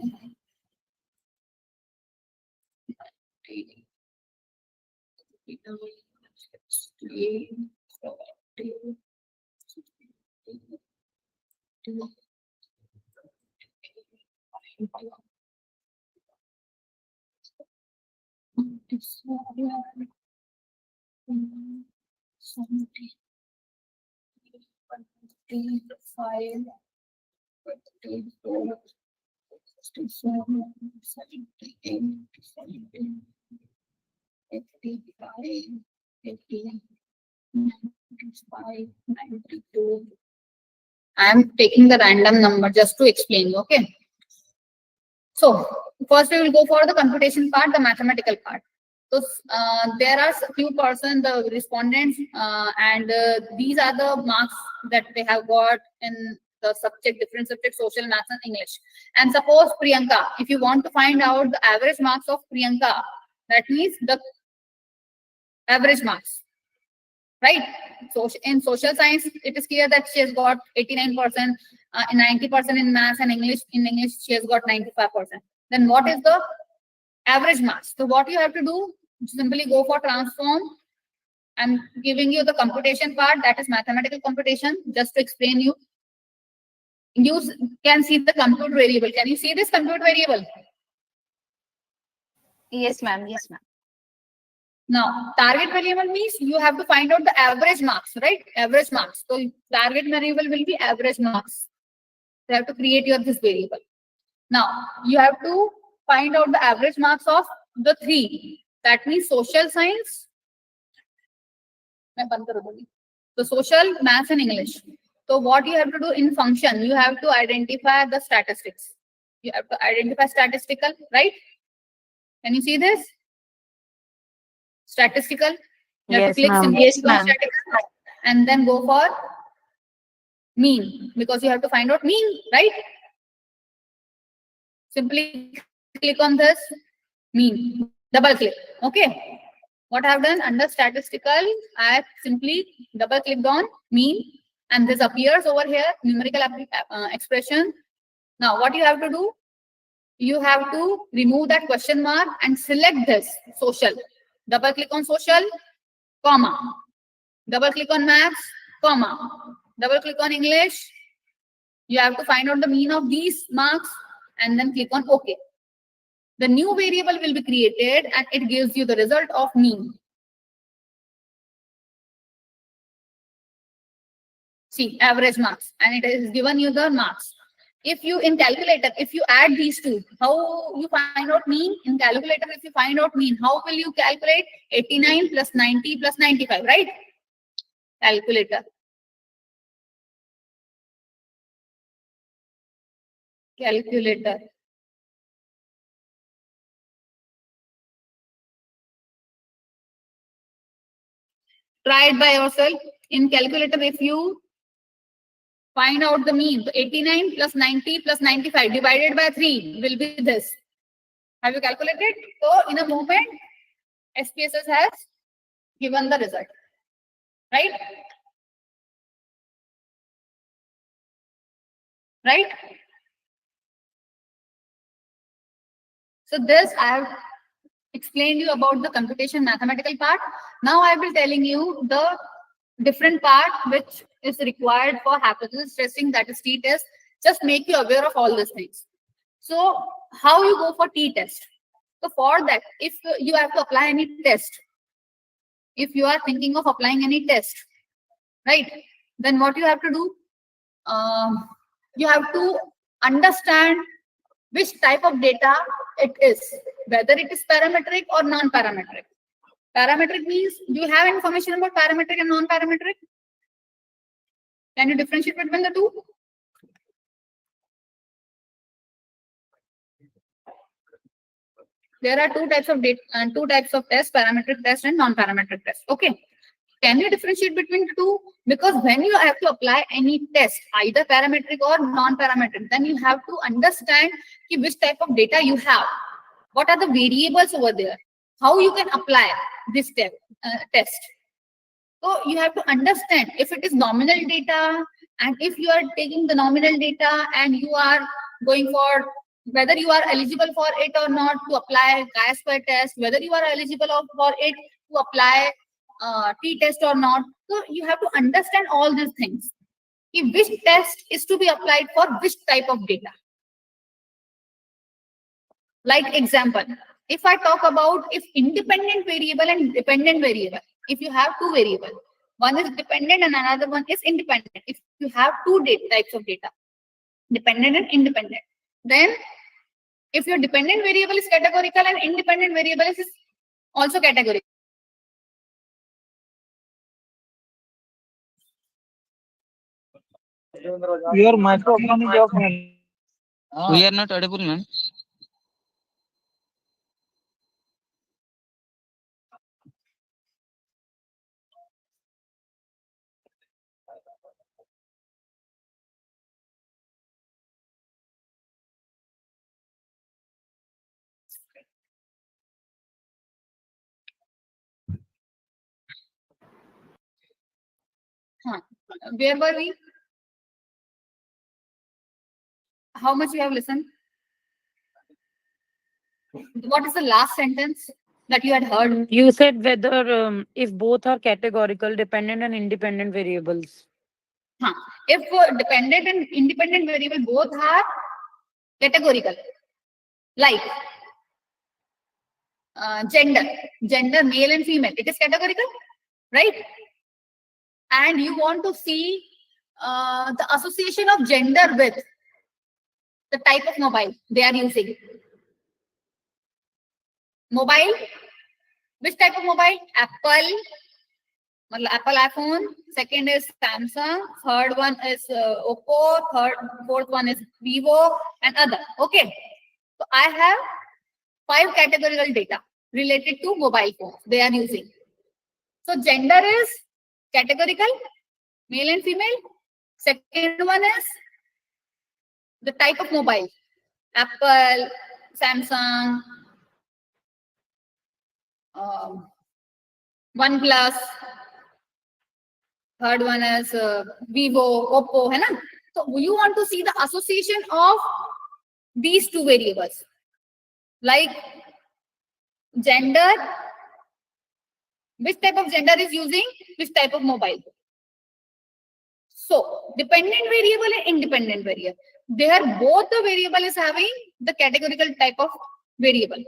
I am taking the random number just to explain you. Okay. So first we will go for the computation part, the mathematical part. So there are few person, the respondents, and these are the marks that they have got in the subject, different subjects, social, maths, and English. And suppose Priyanka, if you want to find out the average marks of Priyanka, that means the average marks, right? So in social science, it is clear that she has got 89%, 90% in maths, and English. In English, she has got 95%. Then what is the average marks? So what you have to do, simply go for transform. I'm giving you the computation part, that is mathematical computation, just to explain you. you can see the compute variable. Can you see this compute variable? Yes, ma'am. Yes, ma'am. Now, target variable means you have to find out the average marks, right? Average marks. So target variable will be average marks. You have to create your this variable. Now, you have to find out the average marks of the three. That means social science. So social, maths, and English. So what you have to do in function, you have to identify the statistics. You have to identify statistical, right? Can you see this? Statistical. You have to click simply Yes, on ma'am. statistical and then go for mean, because you have to find out mean, right? Simply click on this mean, double click. Okay. What I have done under statistical, I have simply double clicked on mean, and this appears over here, numerical expression. Now, what you have to do? You have to remove that question mark and select this social. Double click on social, comma. Double click on maths, comma. Double click on English. You have to find out the mean of these marks and then click on OK. The new variable will be created and it gives you the result of mean. See, average marks, and it has given you the marks. If you in calculator, if you add these two, how you find out mean? In calculator, if you find out mean, how will you calculate 89 plus 90 plus 95, right? Calculator. Calculator. Try it by yourself. In calculator, if you find out the mean, so 89 plus 90 plus 95 divided by 3 will be this. Have you calculated? So in a moment, SPSS has given the result, right? Right? So this I have explained you about the computation mathematical part. Now I will telling you the different part which is required for hypothesis testing, that is t-test. Just make you aware of all these things. So how you go for t-test? So for that, if you have to apply any test, if you are thinking of applying any test, right, then what you have to do? You have to understand which type of data it is, whether it is parametric or non-parametric. Parametric means, do you have information about parametric and non-parametric? Can you differentiate between the two? There are two types of data and two types of tests: parametric test and non-parametric test. Okay. Can you differentiate between the two? Because when you have to apply any test, either parametric or non-parametric, then you have to understand which type of data you have. What are the variables over there? How you can apply this test. So you have to understand if it is nominal data, and if you are taking the nominal data and you are going for whether you are eligible for it or not to apply chi-square test, whether you are eligible for it to apply t-test or not. So you have to understand all these things. If which test is to be applied for which type of data. Like example, if I talk about if independent variable and dependent variable, if you have two variables, one is dependent and another one is independent. If you have two types of data, dependent and independent, then if your dependent variable is categorical and independent variable is also categorical. Your microphone is off, ma'am. We are not audible, ma'am. Where were we? How much you have listened? What is the last sentence that you had heard? You said whether if both are categorical, dependent and independent variables. If dependent and independent variable both are categorical, like gender, male and female, it is categorical, right? And you want to see the association of gender with the type of mobile they are using. Mobile, which type of mobile? Apple iPhone, second is Samsung, third one is Oppo, fourth one is Vivo, and other. Okay, so I have 5 categorical data related to mobile phones they are using. So gender is categorical, male and female. Second one is the type of mobile, Apple, Samsung, OnePlus. Third one is Vivo, Oppo, है ना? So you want to see the association of these 2 variables, like gender, which type of gender is using which type of mobile. So dependent variable and independent variable, there both the variable is having the categorical type of variable.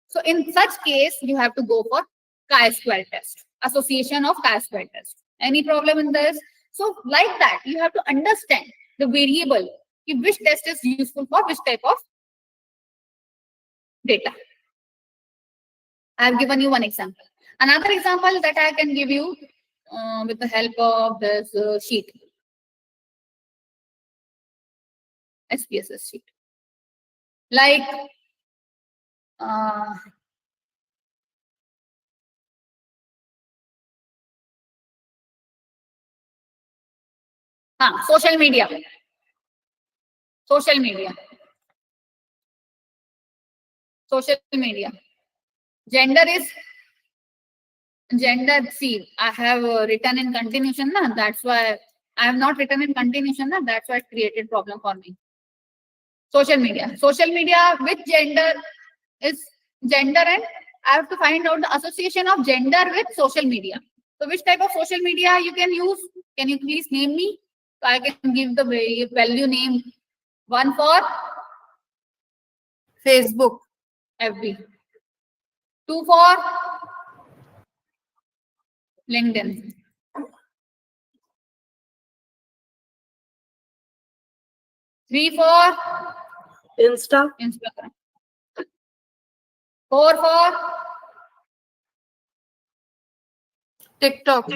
So in such case, you have to go for chi-square test, association of chi-square test. Any problem in this? So like that, you have to understand the variable, which test is useful for which type of data. I have given you one example. Another example that I can give you with the help of this sheet, SPSS sheet. Like social media. Social media. Gender is gender. See, I have written in continuation. That's why I have not written in continuation. That's why it created problem for me. Social media. Social media with gender is gender, and I have to find out the association of gender with social media. So which type of social media you can use? Can you please name me? So I can give the value name. One for Facebook, FB. 2 for LinkedIn. 3 for Instagram. 4 for TikTok.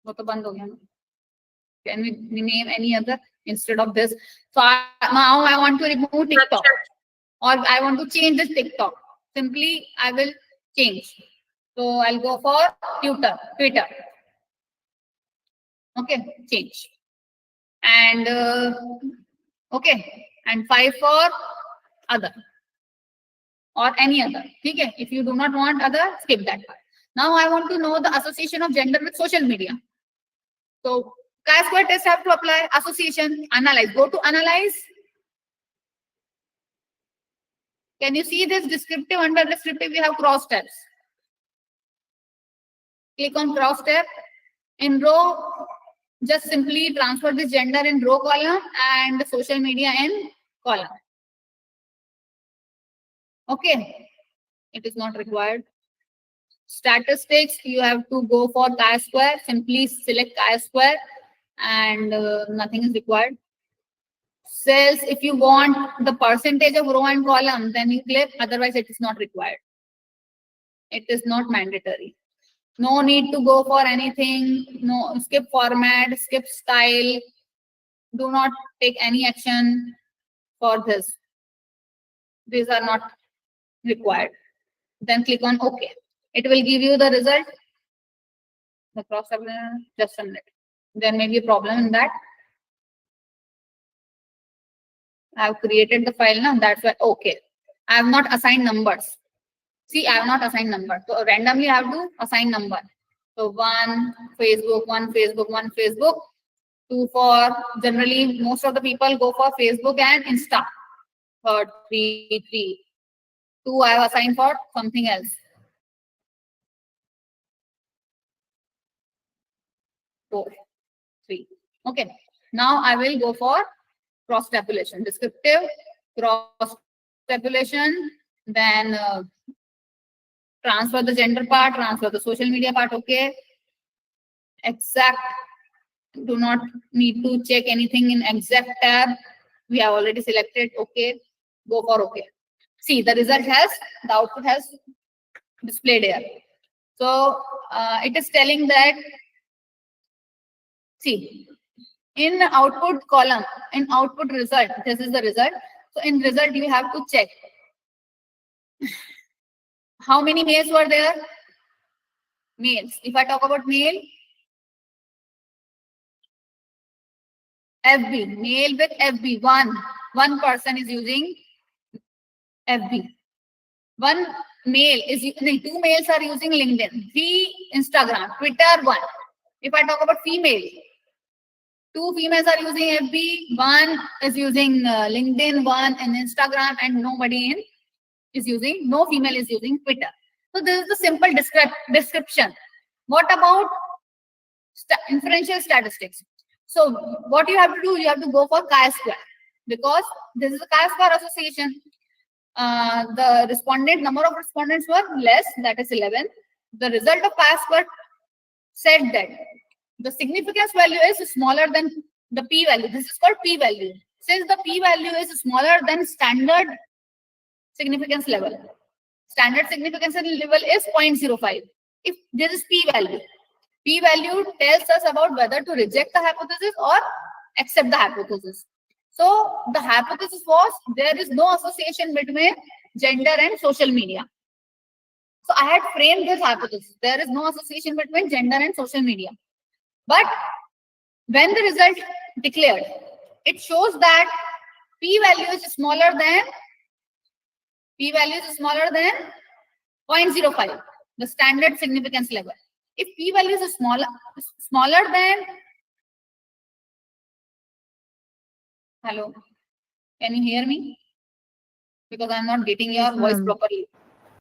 वो तो बंद हो गया ना. Can we name any other instead of this? So now I want to remove TikTok, or I want to change this TikTok. Simply I will change. So I'll go for Twitter. Okay, change. And okay, and 5 for other or any other. Okay, if you do not want other, skip that part. Now I want to know the association of gender with social media. So chi-square test have to apply. Association, analyze. Go to analyze. Can you see this descriptive? Under descriptive, we have cross tabs. Click on cross tab. In row, just simply transfer this gender in row column and social media in column. Okay, it is not required. Statistics, you have to go for chi-square. Simply select chi-square and nothing is required. Cells, if you want the percentage of row and column, then you click. Otherwise, it is not required. It is not mandatory. No need to go for anything. No, skip format, skip style. Do not take any action for this. These are not required. Then click on OK. It will give you the result. The cross tab, just a minute. There may be a problem in that. I have created the file now. That's why OK. I have not assigned numbers. See, I have not assigned number. So randomly I have to assign number. So 1 Facebook, 1 Facebook, 1 Facebook. 2 for, generally most of the people go for Facebook and Insta. Third, 3. 2 I have assigned for something else. 4, 3. Okay. Now I will go for cross tabulation, descriptive, cross tabulation, then transfer the gender part, transfer the social media part. Okay. Exact. Do not need to check anything in exact tab. We have already selected. Okay. Go for okay. See, the result has, the output has displayed here. So it is telling that, see, in output column, in output result, this is the result. So in result, you have to check how many males were there. Males. If I talk about male, FB, male with FB, one person is using FB. One male is, no, 2 males are using LinkedIn, 3 Instagram, Twitter, 1. If I talk about female, 2 females are using FB, 1 is using LinkedIn, 1 in Instagram, and nobody is using, no female is using Twitter. So this is the simple description. What about inferential statistics? So what you have to do, you have to go for chi-square, because this is a chi-square association. The respondent, number of respondents were less, that is 11. The result of chi-square said that the significance value is smaller than the p-value. This is called p-value. Since the p-value is smaller than standard significance level, standard significance level is 0.05. If this is p-value, p-value tells us about whether to reject the hypothesis or accept the hypothesis. So the hypothesis was there is no association between gender and social media. So I had framed this hypothesis. There is no association between gender and social media. But when the result declared, it shows that p-value is smaller than 0.05, the standard significance level. If p-value is smaller than, hello, can you hear me? Because I'm not getting your voice properly.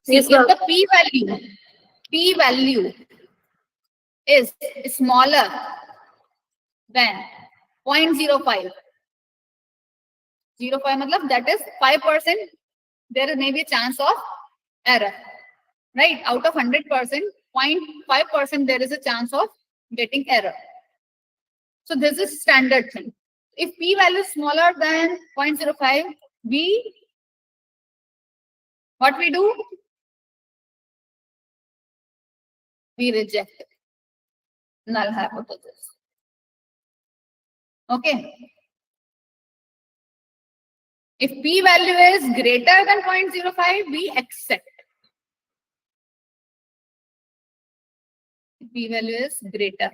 See, Yes, if the p-value is smaller than 0.05, 0.05 matlab that is 5%, there may be a chance of error, right? Out of 100%, 0.5% there is a chance of getting error. So this is standard thing. If p-value is smaller than 0.05, what we do? We reject null hypothesis. Okay. If p-value is greater than 0.05, we accept. If p-value is greater.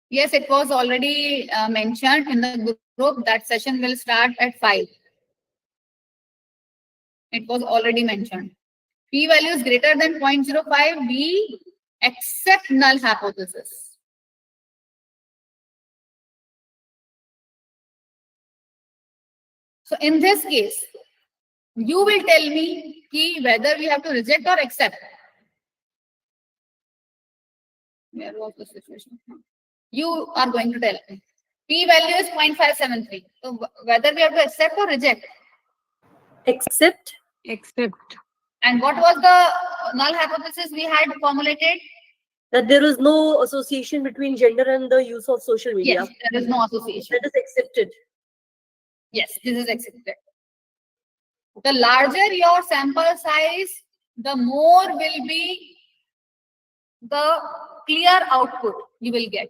Yes, it was already mentioned in the group. That session will start at 5. It was already mentioned. P-value is greater than 0.05, we accept null hypothesis. So in this case, you will tell me whether we have to reject or accept. Where was the situation? You are going to tell me. P-value is 0.573. So whether we have to accept or reject? Accept. Accept. And what was the null hypothesis we had formulated? That there is no association between gender and the use of social media. Yes, there is no association. That is accepted. Yes, this is accepted. The larger your sample size, the more will be the clear output you will get.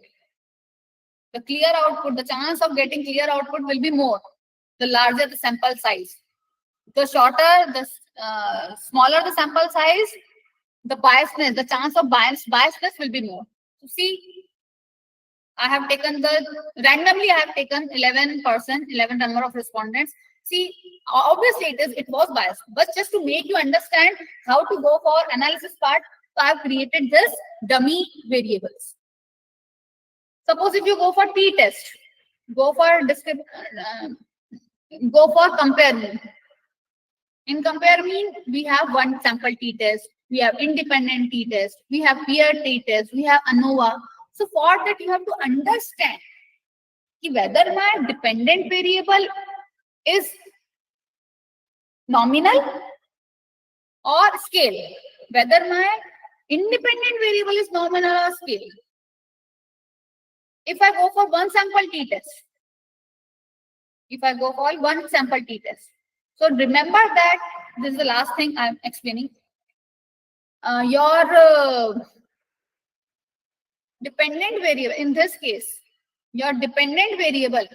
The clear output, the chance of getting clear output will be more, the larger the sample size. The shorter, the smaller the sample size, the biasness, the chance of biasness will be more. So see, I have taken randomly I have taken 11 number of respondents. See, obviously it was biased, but just to make you understand how to go for analysis part, so I have created this dummy variables. Suppose if you go for t-test, go for comparison. In compare mean, we have one sample t-test, we have independent t-test, we have peer t-test, we have ANOVA. So for that, you have to understand whether my dependent variable is nominal or scale, whether my independent variable is nominal or scale. If I go for one sample t-test, so remember that this is the last thing I'm explaining. Your dependent variable, in this case, your dependent variable,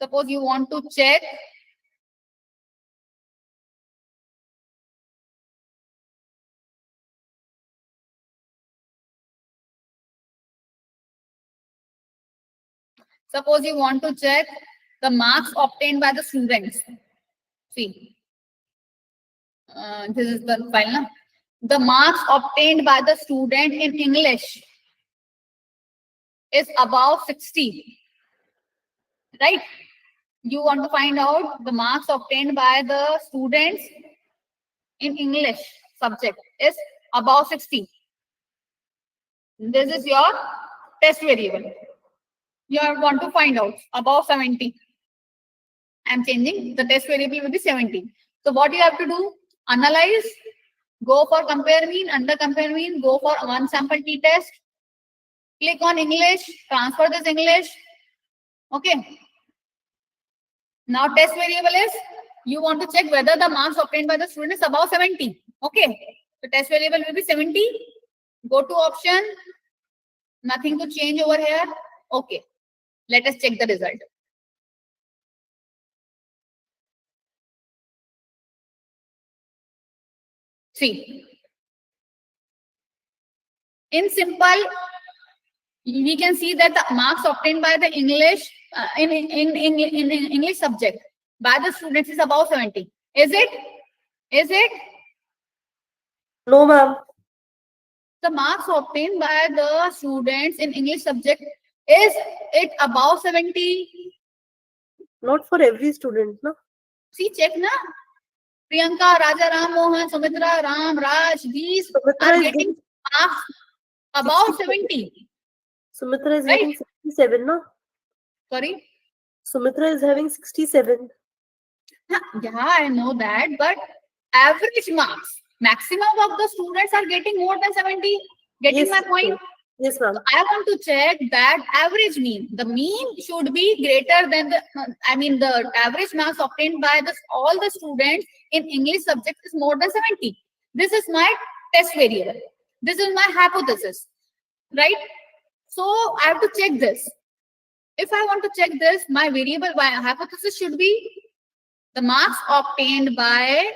suppose you want to check the marks obtained by the students. See, this is the file now. The marks obtained by the student in English is above 60, right? You want to find out the marks obtained by the students in English subject is above 60. This is your test variable. You want to find out above 70. I'm changing, the test variable will be 70. So what you have to do? Analyze, go for compare mean, under compare mean, go for one sample t-test, click on English, transfer this English. Okay. Now test variable is, you want to check whether the marks obtained by the student is above 70. Okay. So test variable will be 70. Go to option. Nothing to change over here. Okay. Let us check the result. See. In simple, we can see that the marks obtained by the English in English subject by the students is above 70. Is it? Is it? No, ma'am. The marks obtained by the students in English subject, is it above 70? Not for every student, no? See, check na. Priyanka, Raja Ram, Mohan, Sumitra, Ram, Raj, these are getting marks above 70. Sumitra is Right? having 67, no? Sorry? Sumitra is having 67. Yeah, I know that, but average marks, maximum of the students are getting more than 70. Getting my point? Yes, ma'am. So I want to check that average mean. The mean should be greater than the, the average marks obtained by all the students in English subject is more than 70. This is my test variable. This is my hypothesis, right? So I have to check this. If I want to check this, my variable, my hypothesis should be the marks obtained by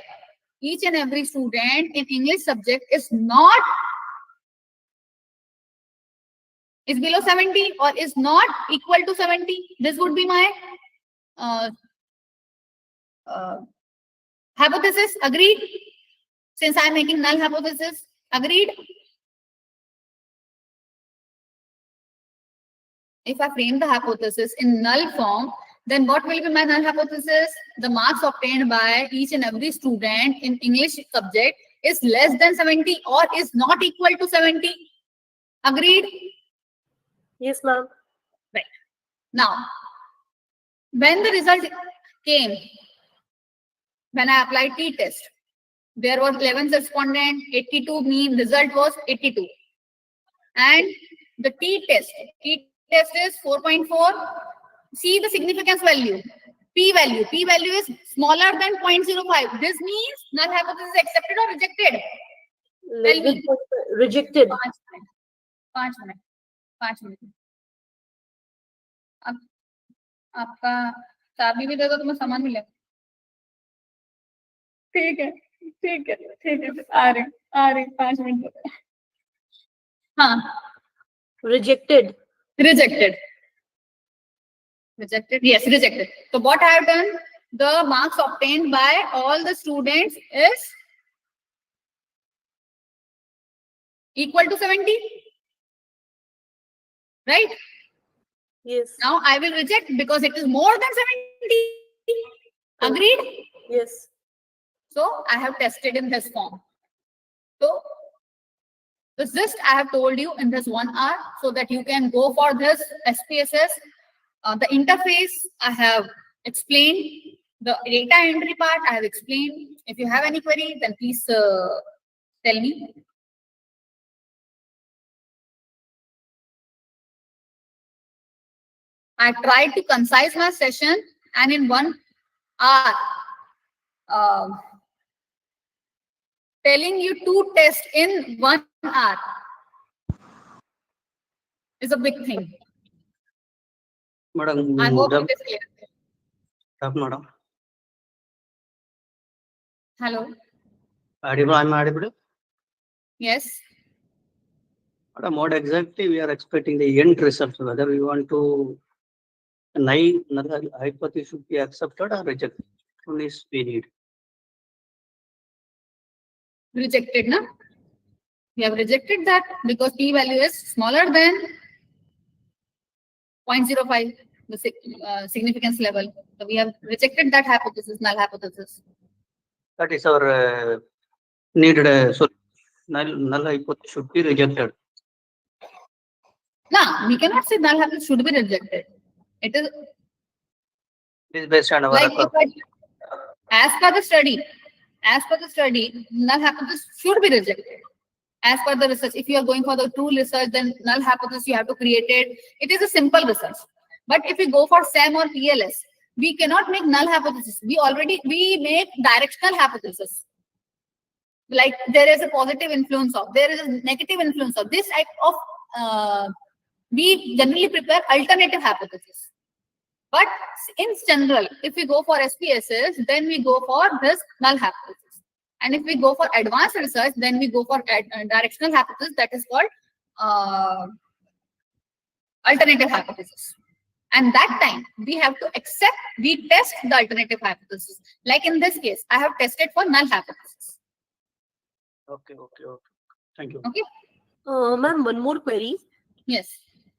each and every student in English subject is below 70 or is not equal to 70. This would be my hypothesis. Agreed? Since I am making null hypothesis. Agreed? If I frame the hypothesis in null form, then what will be my null hypothesis? The marks obtained by each and every student in English subject is less than 70 or is not equal to 70. Agreed? Yes, ma'am. Right. Now, when the result came, when I applied t-test, there was 11 respondent, 82 mean, result was 82. And the t-test is 4.4. See the significance value, p-value. P-value is smaller than 0.05. This means null hypothesis is accepted or rejected? Tell me. Rejected. 5 minutes. अब आपका चाबी भी दे दो तो मैं सामान भी ले। ठीक है आ रहे 5 मिनट। हाँ, Rejected. Yes, rejected. So what I have done, the marks obtained by all the students is equal to 70, right? Yes. Now I will reject because it is more than 70. Agreed? Yes. So I have tested in this form. So the gist I have told you in this 1 hour so that you can go for this SPSS. The interface I have explained. The data entry part I have explained. If you have any query, then please tell me. I tried to concise my session, and in 1 hour, telling you to test in 1 hour is a big thing. Madam, I hope it is clear. madam. Hello. Audible, I'm audible. Yes. Madam, what exactly we are expecting the end results, whether we want to null hypothesis should be accepted or rejected. Only we need. Rejected, na? We have rejected that because p-value is smaller than 0.05, the significance level. So we have rejected that hypothesis, null hypothesis. That is our needed. So null hypothesis should be rejected. No, we cannot say null hypothesis should be rejected. It It is based on our like record. as per the study, null hypothesis should be rejected. As per the research, if you are going for the true research, then null hypothesis you have to create it. It is a simple research. But if we go for SEM or PLS, we cannot make null hypothesis. We make directional hypothesis. Like there is a positive influence of, there is a negative influence of. This type of, we generally prepare alternative hypothesis. But in general, if we go for SPSS, then we go for this null hypothesis. And if we go for advanced research, then we go for directional hypothesis, that is called alternative hypothesis. And that time we have to accept, we test the alternative hypothesis. Like in this case, I have tested for null hypothesis. Okay. Thank you. Okay. Ma'am, one more query. Yes.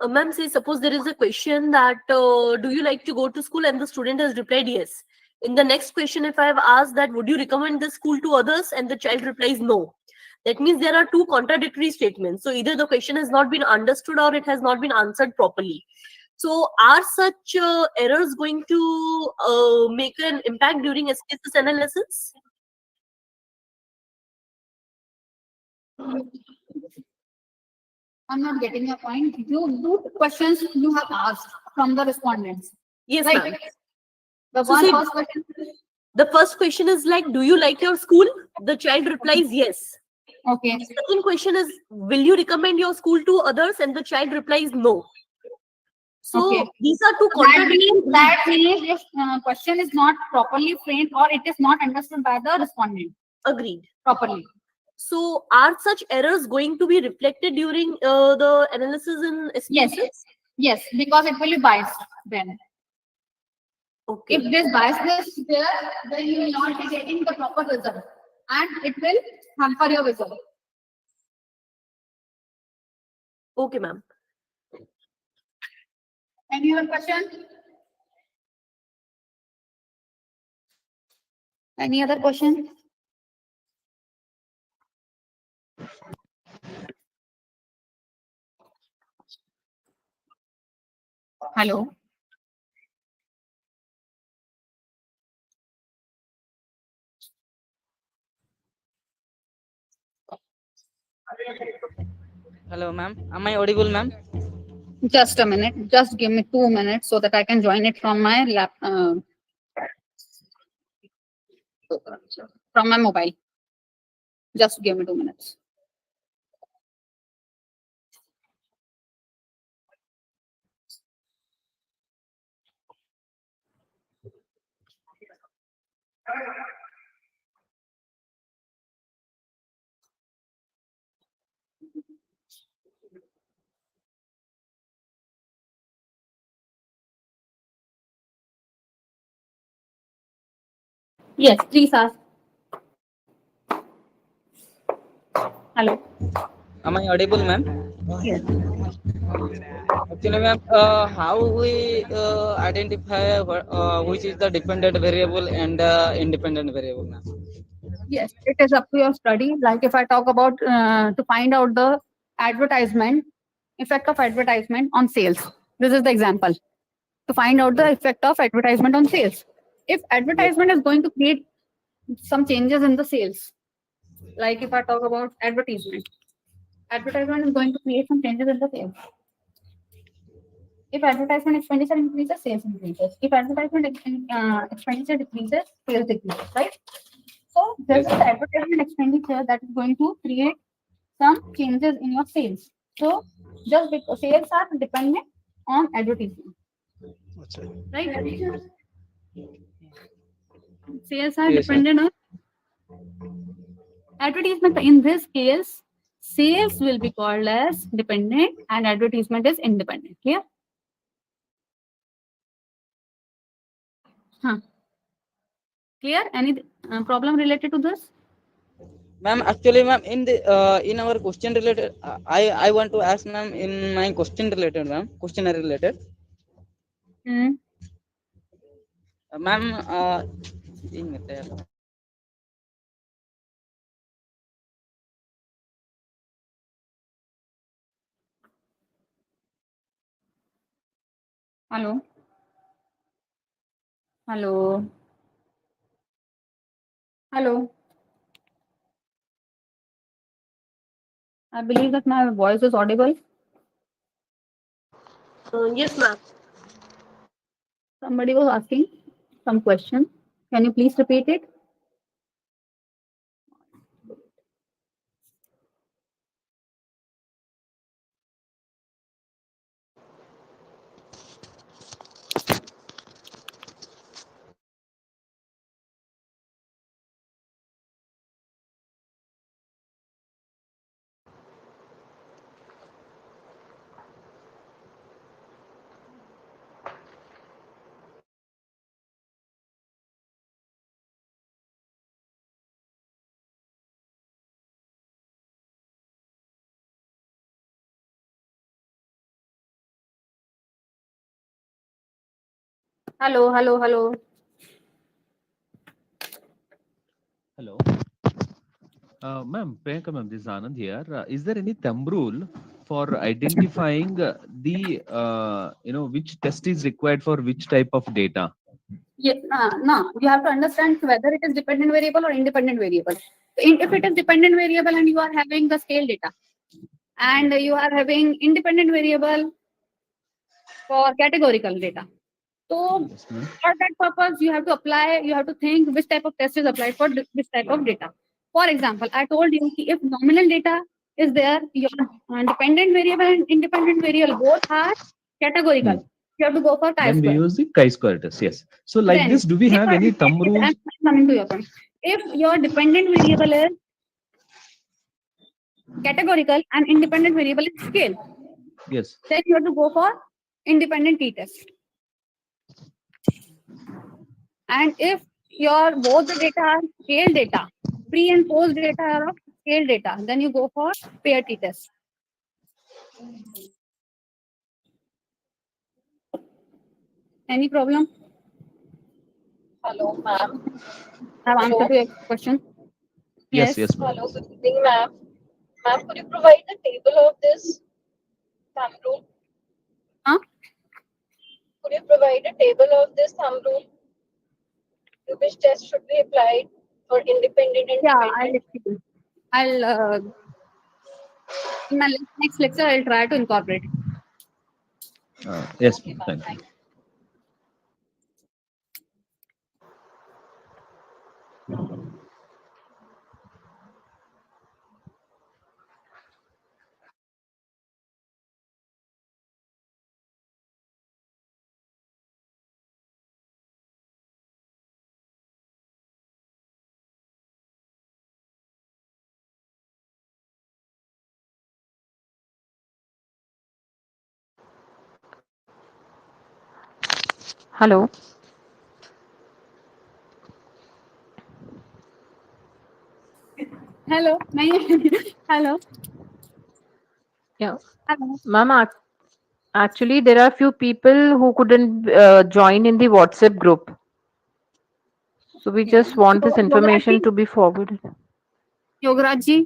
Ma'am, say suppose there is a question that do you like to go to school, and the student has replied yes. In the next question, if I have asked that would you recommend this school to others, and the child replies no, that means there are two contradictory statements. So either the question has not been understood or it has not been answered properly. So are such errors going to make an impact during SPSS analysis? I'm not getting your point. You questions you have asked from the respondents. Yes, Right. ma'am. The So one say- first question. The first question is like, do you like your school? The child replies yes. Okay. Second question is, will you recommend your school to others? And the child replies no. So Okay. these are two That contradictory. means if question is not properly framed or it is not understood by the respondent Agreed. properly. So are such errors going to be reflected during the analysis in SPSS? Yes. Yes, because it will be biased then. Okay. If this biasness is there, then you will not be getting the proper result and it will hamper your result. Okay, ma'am. Any other question? Any other question? Hello. Hello, ma'am. Am I audible, ma'am? Just a minute. Just give me 2 minutes so that I can join it from my from my mobile. Just give me 2 minutes. Yes, please ask. Hello. Am I audible, ma'am? Yes. Actually, ma'am, how we identify which is the dependent variable and independent variable, ma'am? Yes, it is up to your study. Like if I talk about to find out the advertisement, effect of advertisement on sales. This is the example. To find out the effect of advertisement on sales. If Yes. advertisement is going to create some changes in the sales, like if I talk about advertisement is going to create some changes in the sales. If advertisement expenditure increases, sales increases. If advertisement expenditure decreases, sales decreases, right? So this Yes. is the advertisement expenditure that is going to create some changes in your sales. So just because sales are dependent on advertisement, right? Sales are Yes, ma'am. dependent on advertisement. In this case, sales will be called as dependent and advertisement is independent. Clear? Huh. Clear? Any problem related to this? Ma'am, actually, ma'am, in our question related, I want to ask, ma'am, in my question related, ma'am, questionnaire related, Hmm. ma'am. Hello. Hello. Hello. I believe that my voice is audible. Yes, ma'am. Somebody was asking some question. Can you please repeat it? Hello. Hello. Hello. Hello. Ma'am, Priyanka ma'am, this is Anand here. Is there any thumb rule for identifying which test is required for which type of data? Yeah, no, you have to understand whether it is dependent variable or independent variable. If it is dependent variable and you are having the scale data, and you are having independent variable for categorical data. So Yes, ma'am. for that purpose, you have to apply, you have to think which type of test is applied for this type of data. For example, I told you if nominal data is there, your dependent variable and independent variable both are categorical. Hmm. You have to go for Then we chi-square. use the chi-square test. Yes. So like Then, this, do we if have I, any thumb if rules? I'm coming to your point, if your dependent variable is categorical and independent variable is scale, Yes. then you have to go for independent t-test. And if your both the data are scale data, pre and post data are of scale data, then you go for pair t-test. Any problem? Hello, ma'am. I have answered Hello. to your question. Yes. Yes. Yes, ma'am. Hello, good evening, ma'am. Ma'am, could you provide the table of this thumb rule? Huh? Could you provide a table of this thumb rule? To which test should be applied for independent and Yeah, dependent? I'll in my next lecture I'll try to incorporate it. Yes, Okay, ma'am. ma'am. Thank you. Thank you. Hello. Hello. Hello. Yeah, Hello. ma'am. Actually, there are few people who couldn't join in the WhatsApp group. So we Okay. just want So, this information to be forwarded. Yograj जी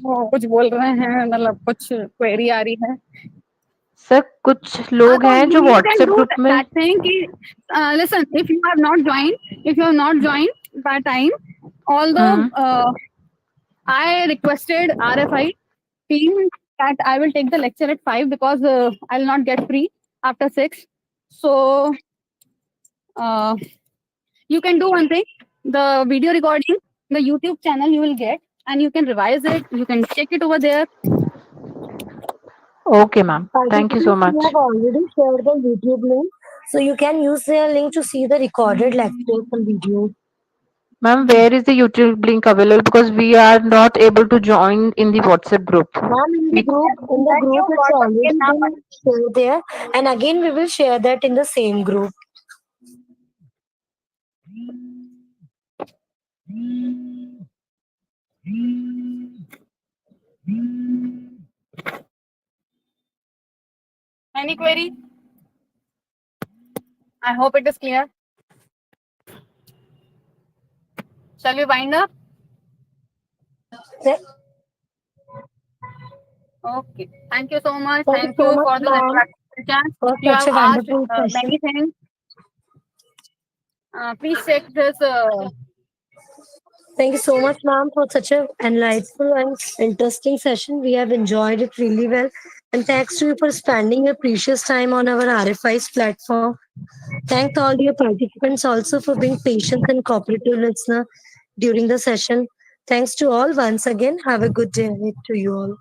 वो कुछ बोल रहे हैं, मतलब कुछ query आ रही है. Sir कुछ लोग So हैं जो you can WhatsApp do group में that thing. Listen, if you have not joined by time, although I requested RFI team that I will take the lecture at 5 because I'll not get free after 6. So you can do one thing. The video recording, the YouTube channel you will get, and you can revise it. You can check it over there. Okay, ma'am. Thank you so We much. have already shared the YouTube link, so you can use their link to see the recorded lectures and videos. Ma'am, where is the YouTube link available? Because we are not able to join in the WhatsApp group. Ma'am, in We, the group, it's already been shared there, and again we will share that in the same group. Any query? I hope it is clear. Shall we wind up? Okay. Thank you so much. Thank so you much, for this ma'am, interaction. for You such have a asked wonderful session. many things. Please check this. Thank you so much, ma'am, for such a enlightful and interesting session. We have enjoyed it really well. And thanks to you for spending your precious time on our RFI's platform. Thank all your participants also for being patient and cooperative listener during the session. Thanks to all once again. Have a good day to you all.